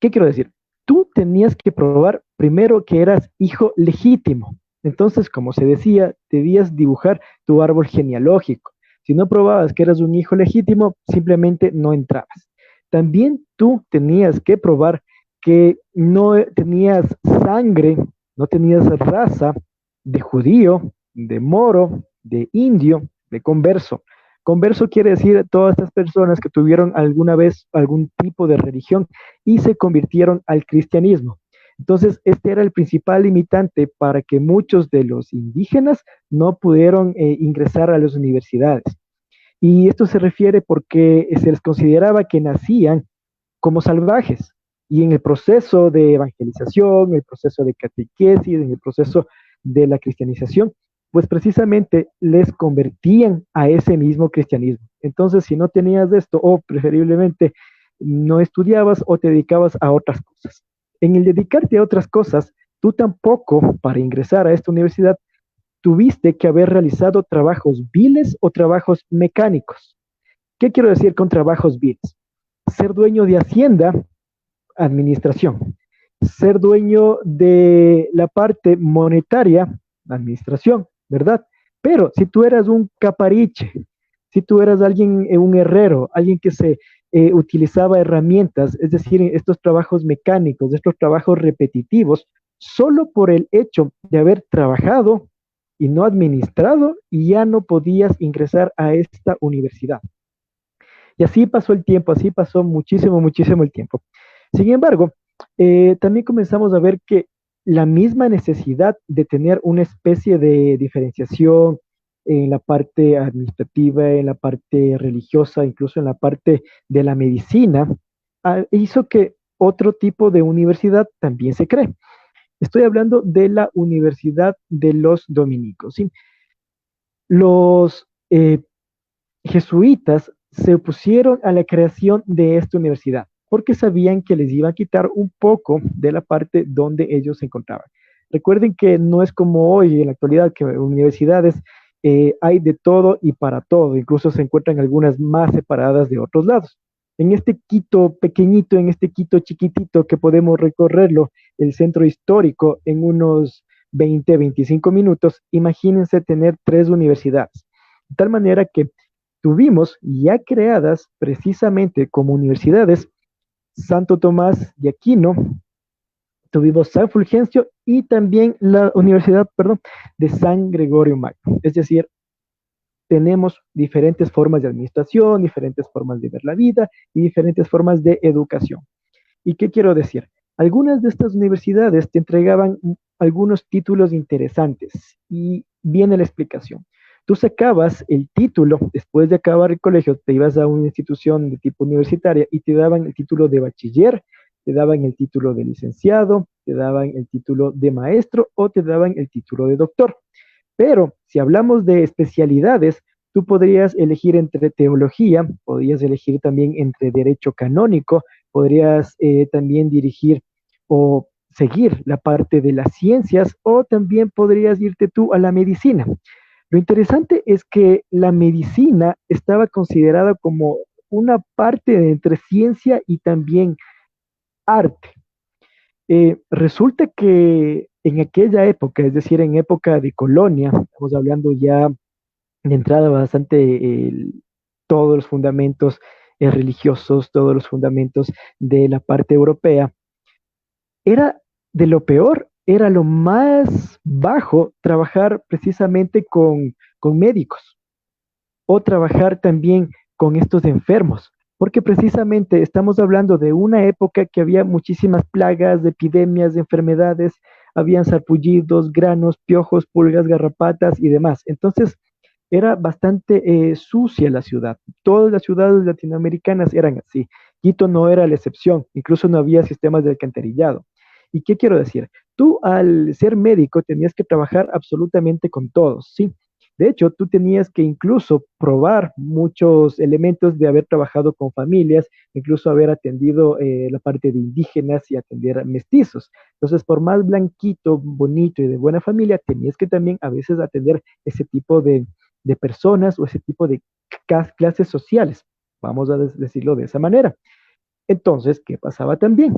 ¿Qué quiero decir? Tú tenías que probar primero que eras hijo legítimo. Entonces, como se decía, debías dibujar tu árbol genealógico. Si no probabas que eras un hijo legítimo, simplemente no entrabas. También tú tenías que probar que no tenías sangre, no tenías raza de judío, de moro, de indio, de converso. Converso quiere decir todas estas personas que tuvieron alguna vez algún tipo de religión y se convirtieron al cristianismo. Entonces, este era el principal limitante para que muchos de los indígenas no pudieron ingresar a las universidades. Y esto se refiere porque se les consideraba que nacían como salvajes. Y en el proceso de evangelización, en el proceso de catequesis, en el proceso de la cristianización, pues precisamente les convertían a ese mismo cristianismo. Entonces, si no tenías esto, o preferiblemente no estudiabas o te dedicabas a otras cosas. En el dedicarte a otras cosas, tú tampoco, para ingresar a esta universidad, tuviste que haber realizado trabajos viles o trabajos mecánicos. ¿Qué quiero decir con trabajos viles? Ser dueño de hacienda, administración. Ser dueño de la parte monetaria, administración, ¿verdad? Pero si tú eras un capariche, si tú eras alguien, un herrero, alguien que se utilizaba herramientas, es decir, estos trabajos mecánicos, estos trabajos repetitivos, solo por el hecho de haber trabajado y no administrado, ya no podías ingresar a esta universidad. Y así pasó el tiempo, así pasó muchísimo, muchísimo el tiempo. Sin embargo, también comenzamos a ver que la misma necesidad de tener una especie de diferenciación en la parte administrativa, en la parte religiosa, incluso en la parte de la medicina, hizo que otro tipo de universidad también se cree. Estoy hablando de la Universidad de los Dominicos, ¿sí? Los jesuitas se opusieron a la creación de esta universidad porque sabían que les iba a quitar un poco de la parte donde ellos se encontraban. Recuerden que no es como hoy en la actualidad, que universidades hay de todo y para todo, incluso se encuentran algunas más separadas de otros lados. En este Quito pequeñito, en este Quito chiquitito que podemos recorrerlo, el centro histórico, en unos 20, 25 minutos, imagínense tener tres universidades. De tal manera que tuvimos ya creadas precisamente como universidades Santo Tomás de Aquino, tuvimos San Fulgencio y también la Universidad, perdón, de San Gregorio Magno. Es decir, tenemos diferentes formas de administración, diferentes formas de ver la vida y diferentes formas de educación. ¿Y qué quiero decir? Algunas de estas universidades te entregaban algunos títulos interesantes y viene la explicación. Tú sacabas el título, después de acabar el colegio, te ibas a una institución de tipo universitaria y te daban el título de bachiller, te daban el título de licenciado, te daban el título de maestro o te daban el título de doctor. Pero si hablamos de especialidades, tú podrías elegir entre teología, podrías elegir también entre derecho canónico, podrías también dirigir o seguir la parte de las ciencias o también podrías irte tú a la medicina. Lo interesante es que la medicina estaba considerada como una parte de entre ciencia y también arte. Resulta que en aquella época, es decir, en época de colonia, estamos hablando ya de entrada bastante todos los fundamentos religiosos, todos los fundamentos de la parte europea, era de lo peor, era lo más bajo trabajar precisamente con médicos o trabajar también con estos enfermos, porque precisamente estamos hablando de una época que había muchísimas plagas, de epidemias, de enfermedades, habían sarpullidos, granos, piojos, pulgas, garrapatas y demás. Entonces, era bastante sucia la ciudad. Todas las ciudades latinoamericanas eran así. Quito no era la excepción, incluso no había sistemas de alcantarillado. ¿Y qué quiero decir? Tú al ser médico tenías que trabajar absolutamente con todos, ¿sí? De hecho, tú tenías que incluso probar muchos elementos de haber trabajado con familias, incluso haber atendido la parte de indígenas y atender a mestizos. Entonces, por más blanquito, bonito y de buena familia, tenías que también a veces atender ese tipo de personas o ese tipo de clases sociales, vamos a decirlo de esa manera. Entonces, ¿qué pasaba también?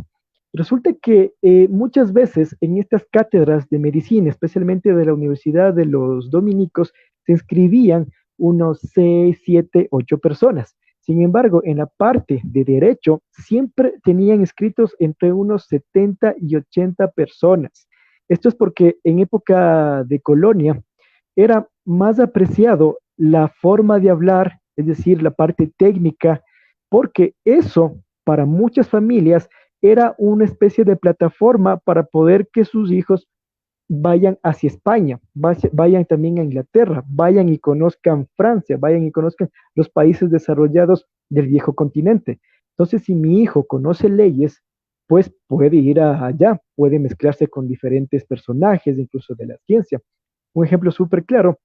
Resulta que muchas veces en estas cátedras de medicina, especialmente de la Universidad de los Dominicos, se inscribían unos 6, 7, 8 personas. Sin embargo, en la parte de derecho siempre tenían inscritos entre unos 70 y 80 personas. Esto es porque en época de colonia era más apreciado la forma de hablar, es decir, la parte técnica, porque eso para muchas familias era una especie de plataforma para poder que sus hijos vayan hacia España, vayan también a Inglaterra, vayan y conozcan Francia, vayan y conozcan los países desarrollados del viejo continente. Entonces, si mi hijo conoce leyes, pues puede ir allá, puede mezclarse con diferentes personajes, incluso de la ciencia. Un ejemplo súper claro,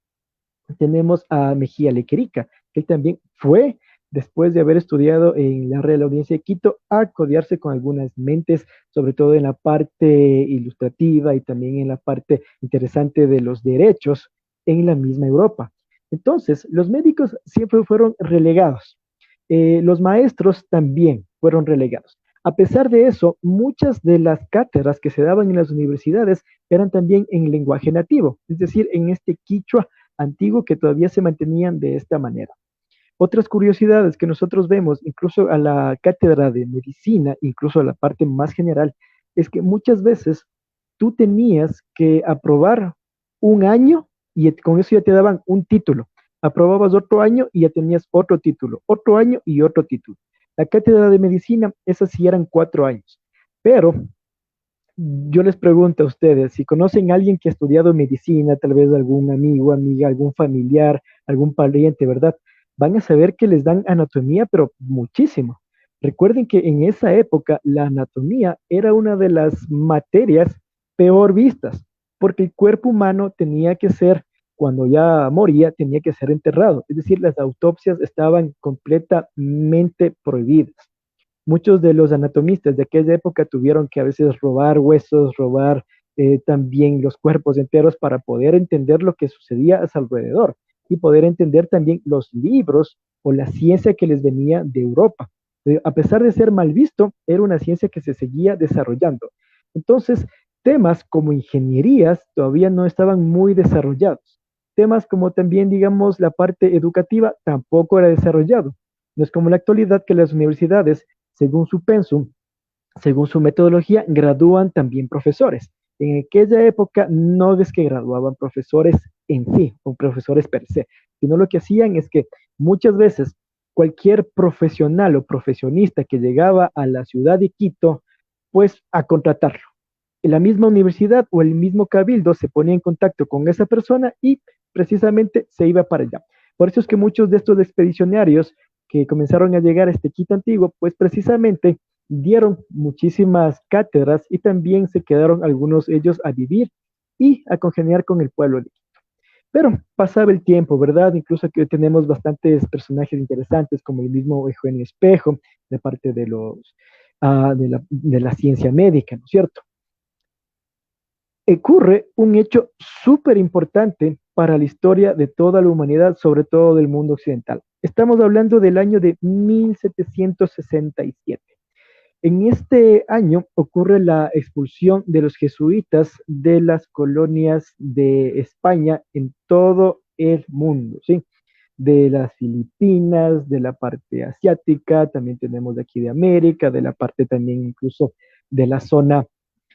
tenemos a Mejía Lequerica, que él también fue, después de haber estudiado en la Real Audiencia de Quito, a codearse con algunas mentes, sobre todo en la parte ilustrativa y también en la parte interesante de los derechos en la misma Europa. Entonces, los médicos siempre fueron relegados. Los maestros también fueron relegados. A pesar de eso, muchas de las cátedras que se daban en las universidades eran también en lenguaje nativo, es decir, en este quichua antiguo que todavía se mantenían de esta manera. Otras curiosidades que nosotros vemos, incluso a la cátedra de medicina, incluso a la parte más general, es que muchas veces tú tenías que aprobar un año y con eso ya te daban un título. Aprobabas otro año y ya tenías otro título, otro año y otro título. La cátedra de medicina, esas sí eran 4 años. Pero yo les pregunto a ustedes, si conocen a alguien que ha estudiado medicina, tal vez algún amigo, amiga, algún familiar, algún pariente, ¿verdad? Van a saber que les dan anatomía, pero muchísimo. Recuerden que en esa época la anatomía era una de las materias peor vistas, porque el cuerpo humano tenía que ser, cuando ya moría, tenía que ser enterrado. Es decir, las autopsias estaban completamente prohibidas. Muchos de los anatomistas de aquella época tuvieron que a veces robar huesos, robar también los cuerpos enteros para poder entender lo que sucedía a su alrededor y poder entender también los libros o la ciencia que les venía de Europa. A pesar de ser mal visto, era una ciencia que se seguía desarrollando. Entonces, temas como ingenierías todavía no estaban muy desarrollados. Temas como también, digamos, la parte educativa tampoco era desarrollado. No es como en la actualidad que las universidades, según su pensum, según su metodología, gradúan también profesores. En aquella época no es que graduaban profesores en sí, o profesores per se, sino lo que hacían es que muchas veces cualquier profesional o profesionista que llegaba a la ciudad de Quito, pues a contratarlo. La misma universidad o el mismo cabildo se ponía en contacto con esa persona y precisamente se iba para allá. Por eso es que muchos de estos expedicionarios que comenzaron a llegar a este Quito antiguo, pues precisamente dieron muchísimas cátedras y también se quedaron algunos ellos a vivir y a congeniar con el pueblo de Quito. Pero pasaba el tiempo, ¿verdad? Incluso que tenemos bastantes personajes interesantes, como el mismo Eugenio Espejo, de parte de la ciencia médica, ¿no es cierto? Ocurre un hecho súper importante para la historia de toda la humanidad, sobre todo del mundo occidental. Estamos hablando del año de 1767. En este año ocurre la expulsión de los jesuitas de las colonias de España en todo el mundo, ¿sí? De las Filipinas, de la parte asiática, también tenemos de aquí de América, de la parte también incluso de la zona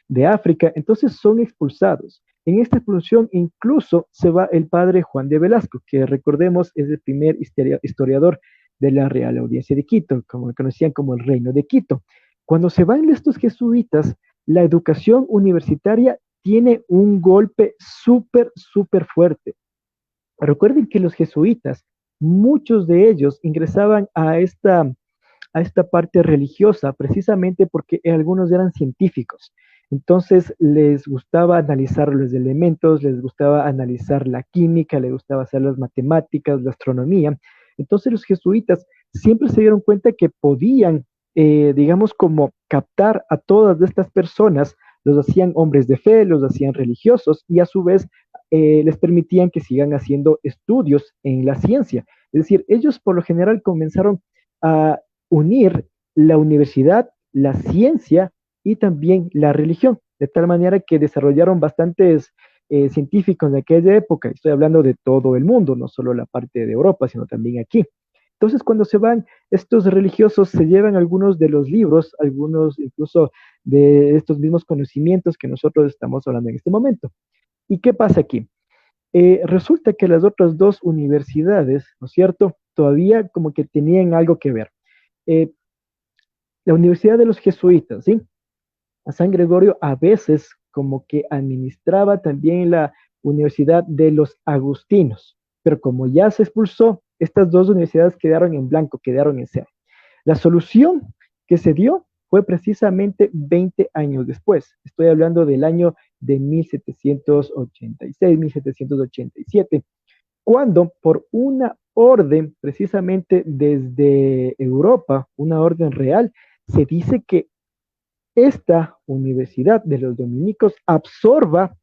de África, entonces son expulsados. En esta expulsión incluso se va el padre Juan de Velasco, que recordemos es el primer historiador de la Real Audiencia de Quito, como lo conocían como el Reino de Quito. Cuando se van estos jesuitas, la educación universitaria tiene un golpe súper, súper fuerte. Recuerden que los jesuitas, muchos de ellos ingresaban a esta parte religiosa, precisamente porque algunos eran científicos. Entonces les gustaba analizar los elementos, les gustaba analizar la química, les gustaba hacer las matemáticas, la astronomía. Entonces los jesuitas siempre se dieron cuenta que podían, digamos, como captar a todas estas personas, los hacían hombres de fe, los hacían religiosos y a su vez les permitían que sigan haciendo estudios en la ciencia. Es decir, ellos por lo general comenzaron a unir la universidad, la ciencia y también la religión, de tal manera que desarrollaron bastantes científicos de aquella época. Estoy hablando de todo el mundo, no solo la parte de Europa, sino también aquí. Entonces, cuando se van, estos religiosos se llevan algunos de los libros, algunos incluso de estos mismos conocimientos que nosotros estamos hablando en este momento. ¿Y qué pasa aquí? Resulta que las otras dos universidades, ¿no es cierto?, todavía como que tenían algo que ver. Eh, la Universidad de los Jesuitas, ¿sí? A San Gregorio a veces como que administraba también la Universidad de los Agustinos, pero como ya se expulsó, estas dos universidades quedaron en blanco, quedaron en cero. La solución que se dio fue precisamente 20 años después. Estoy hablando del año de 1786, 1787, cuando por una orden precisamente desde Europa, una orden real, se dice que esta universidad de los dominicos absorba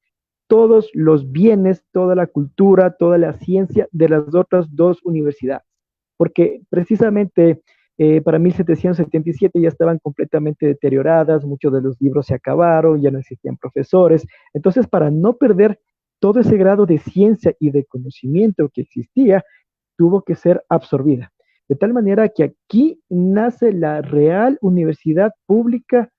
todos los bienes, toda la cultura, toda la ciencia de las otras dos universidades, porque precisamente para 1777 ya estaban completamente deterioradas, muchos de los libros se acabaron, ya no existían profesores, entonces para no perder todo ese grado de ciencia y de conocimiento que existía, tuvo que ser absorbida. De tal manera que aquí nace la Real Universidad Pública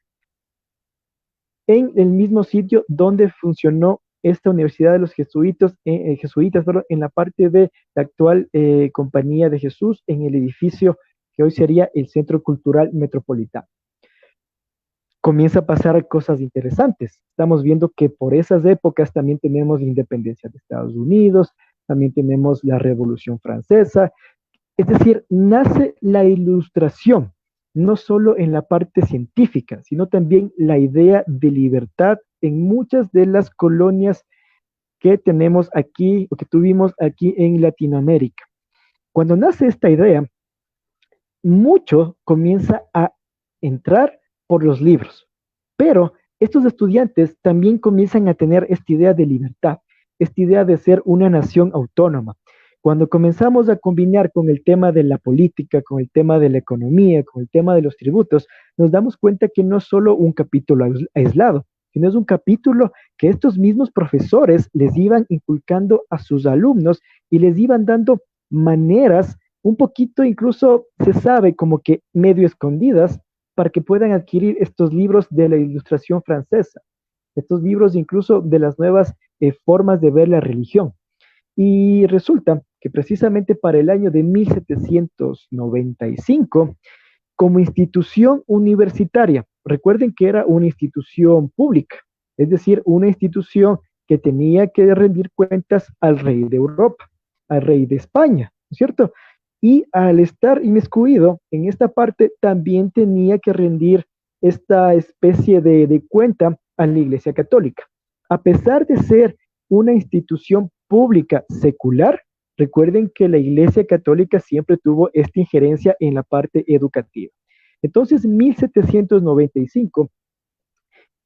en el mismo sitio donde funcionó esta Universidad de los Jesuitas, perdón, en la parte de la actual Compañía de Jesús, en el edificio que hoy sería el Centro Cultural Metropolitano. Comienza a pasar cosas interesantes. Estamos viendo que por esas épocas también tenemos la independencia de Estados Unidos, también tenemos la Revolución Francesa, es decir, nace la ilustración, no solo en la parte científica, sino también la idea de libertad en muchas de las colonias que tenemos aquí o que tuvimos aquí en Latinoamérica. Cuando nace esta idea, mucho comienza a entrar por los libros, pero estos estudiantes también comienzan a tener esta idea de libertad, esta idea de ser una nación autónoma. Cuando comenzamos a combinar con el tema de la política, con el tema de la economía, con el tema de los tributos, nos damos cuenta que no es solo un capítulo aislado, sino es un capítulo que estos mismos profesores les iban inculcando a sus alumnos y les iban dando maneras, un poquito incluso se sabe como que medio escondidas, para que puedan adquirir estos libros de la ilustración francesa, estos libros incluso de las nuevas formas de ver la religión. Y resulta que precisamente para el año de 1795, como institución universitaria, recuerden que era una institución pública, es decir, una institución que tenía que rendir cuentas al rey de Europa, al rey de España, ¿no es cierto? Y al estar inmiscuido en esta parte, también tenía que rendir esta especie de cuenta a la Iglesia Católica. A pesar de ser una institución pública secular, recuerden que la Iglesia Católica siempre tuvo esta injerencia en la parte educativa. Entonces, en 1795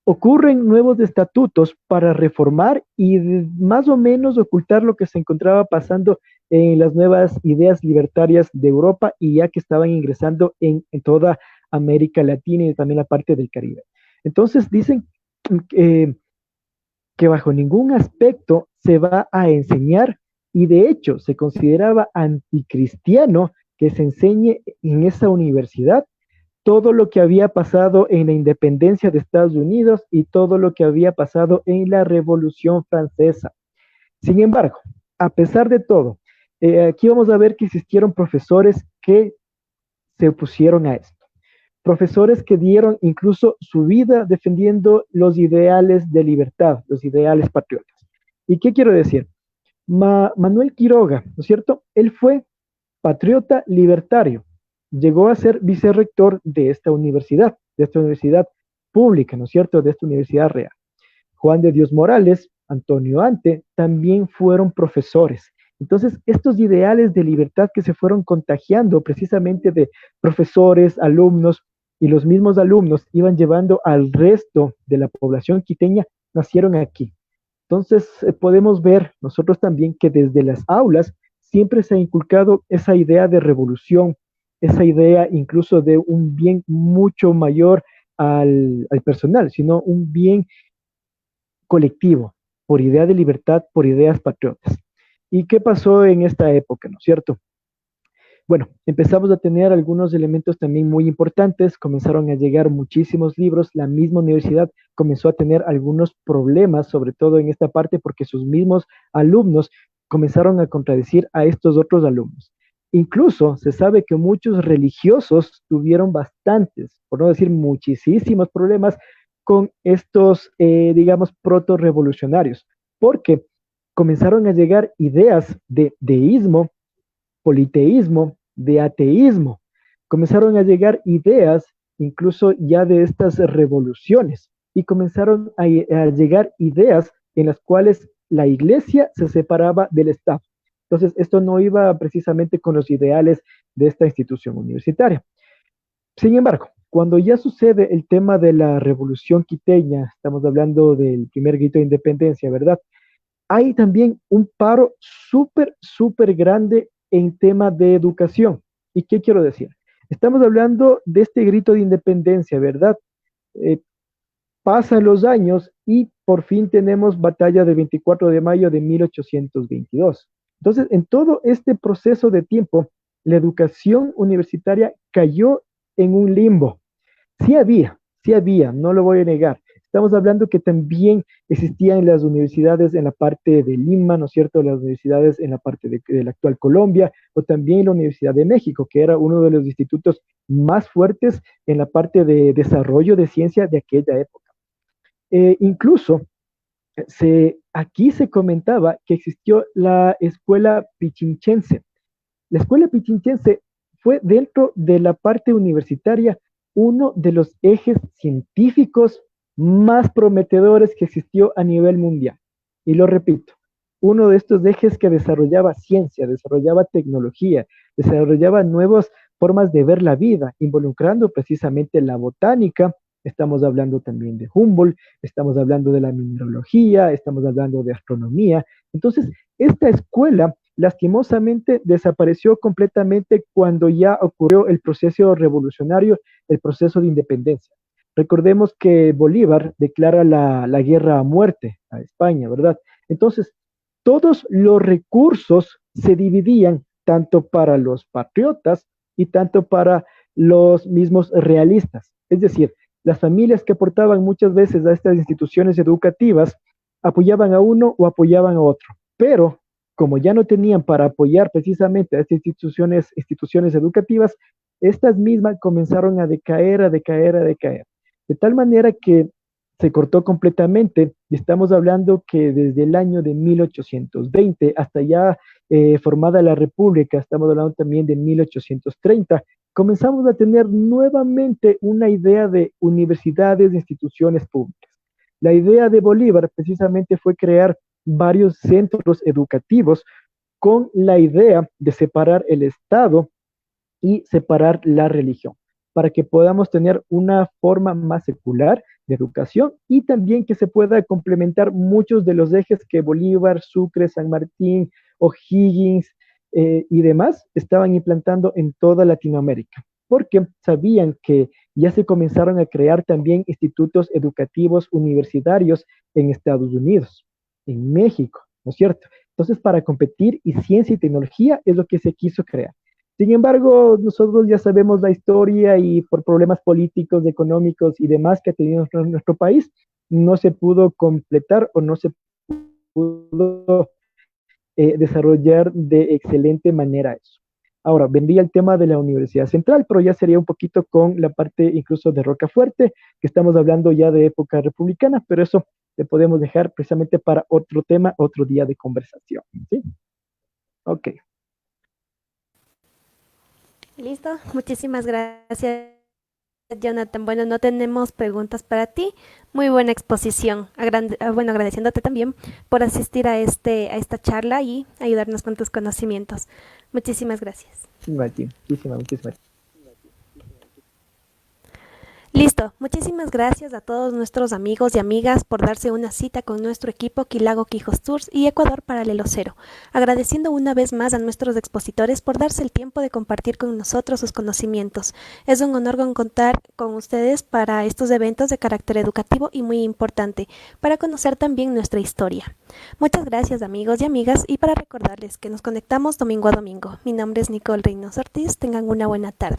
ocurren nuevos estatutos para reformar y más o menos ocultar lo que se encontraba pasando en las nuevas ideas libertarias de Europa y ya que estaban ingresando en toda América Latina y también la parte del Caribe. Entonces dicen eh, que bajo ningún aspecto se va a enseñar y de hecho se consideraba anticristiano que se enseñe en esa universidad todo lo que había pasado en la independencia de Estados Unidos y todo lo que había pasado en la Revolución Francesa. Sin embargo, a pesar de todo, aquí vamos a ver que existieron profesores que se opusieron a esto. Profesores que dieron incluso su vida defendiendo los ideales de libertad, los ideales patriotas. ¿Y qué quiero decir? Manuel Quiroga, ¿no es cierto? Él fue patriota libertario. Llegó a ser vicerrector de esta universidad pública, ¿no es cierto? De esta universidad real. Juan de Dios Morales, Antonio Ante, también fueron profesores. Entonces, estos ideales de libertad que se fueron contagiando precisamente de profesores, alumnos, y los mismos alumnos iban llevando al resto de la población quiteña, nacieron aquí. Entonces, podemos ver nosotros también que desde las aulas siempre se ha inculcado esa idea de revolución, esa idea incluso de un bien mucho mayor al personal, sino un bien colectivo, por idea de libertad, por ideas patriotas. ¿Y qué pasó en esta época, no es cierto? Bueno, empezamos a tener algunos elementos también muy importantes, comenzaron a llegar muchísimos libros, la misma universidad comenzó a tener algunos problemas, sobre todo en esta parte, porque sus mismos alumnos comenzaron a contradecir a estos otros alumnos. Incluso se sabe que muchos religiosos tuvieron bastantes, por no decir muchísimos problemas con estos, digamos, proto-revolucionarios, porque comenzaron a llegar ideas de deísmo, politeísmo, de ateísmo. Comenzaron a llegar ideas incluso ya de estas revoluciones y comenzaron a llegar ideas en las cuales la iglesia se separaba del Estado. Entonces, esto no iba precisamente con los ideales de esta institución universitaria. Sin embargo, cuando ya sucede el tema de la revolución quiteña, estamos hablando del primer grito de independencia, ¿verdad? Hay también un paro súper grande en tema de educación. ¿Y qué quiero decir? Estamos hablando de este grito de independencia, ¿verdad? Eh, Pasan los años y por fin tenemos batalla del 24 de mayo de 1822. Entonces, en todo este proceso de tiempo, la educación universitaria cayó en un limbo. Sí había, no lo voy a negar. Estamos hablando que también existían las universidades en la parte de Lima, ¿no es cierto? Las universidades en la parte de la actual Colombia, o también la Universidad de México, que era uno de los institutos más fuertes en la parte de desarrollo de ciencia de aquella época. Incluso aquí se comentaba que existió la escuela pichinchense. La escuela pichinchense fue dentro de la parte universitaria uno de los ejes científicos más prometedores que existió a nivel mundial. Y lo repito, uno de estos ejes que desarrollaba ciencia, desarrollaba tecnología, desarrollaba nuevas formas de ver la vida, involucrando precisamente la botánica, estamos hablando también de Humboldt, estamos hablando de la mineralogía, estamos hablando de astronomía. Entonces, esta escuela lastimosamente desapareció completamente cuando ya ocurrió el proceso revolucionario, el proceso de independencia. Recordemos que Bolívar declara la guerra a muerte a España, ¿verdad? Entonces, todos los recursos se dividían tanto para los patriotas y tanto para los mismos realistas. Es decir, las familias que aportaban muchas veces a estas instituciones educativas apoyaban a uno o apoyaban a otro, pero como ya no tenían para apoyar precisamente a estas instituciones educativas, estas mismas comenzaron a decaer, a decaer, a decaer. De tal manera que se cortó completamente y estamos hablando que desde el año de 1820 hasta ya formada la República, estamos hablando también de 1830, comenzamos a tener nuevamente una idea de universidades, de instituciones públicas. La idea de Bolívar precisamente fue crear varios centros educativos con la idea de separar el Estado y separar la religión, para que podamos tener una forma más secular de educación y también que se pueda complementar muchos de los ejes que Bolívar, Sucre, San Martín, O'Higgins y demás estaban implantando en toda Latinoamérica, porque sabían que ya se comenzaron a crear también institutos educativos universitarios en Estados Unidos, en México, ¿no es cierto? Entonces, para competir y ciencia y tecnología es lo que se quiso crear. Sin embargo, nosotros ya sabemos la historia y por problemas políticos, económicos y demás que ha tenido nuestro país, no se pudo completar o no se pudo desarrollar de excelente manera eso. Ahora, vendría el tema de la Universidad Central, pero ya sería un poquito con la parte incluso de Rocafuerte, que estamos hablando ya de época republicana, pero eso le podemos dejar precisamente para otro tema, otro día de conversación. ¿Sí? Ok. Listo, muchísimas gracias, Jonathan. Bueno, no tenemos preguntas para ti. Muy buena exposición. Bueno, agradeciéndote también por asistir a esta charla y ayudarnos con tus conocimientos. Muchísimas gracias. Martín, muchísimas gracias. Listo, muchísimas gracias a todos nuestros amigos y amigas por darse una cita con nuestro equipo Quilago Quijos Tours y Ecuador Paralelo Cero, agradeciendo una vez más a nuestros expositores por darse el tiempo de compartir con nosotros sus conocimientos. Es un honor contar con ustedes para estos eventos de carácter educativo y muy importante, para conocer también nuestra historia. Muchas gracias amigos y amigas y para recordarles que nos conectamos domingo a domingo. Mi nombre es Nicole Reynos Ortiz, tengan una buena tarde.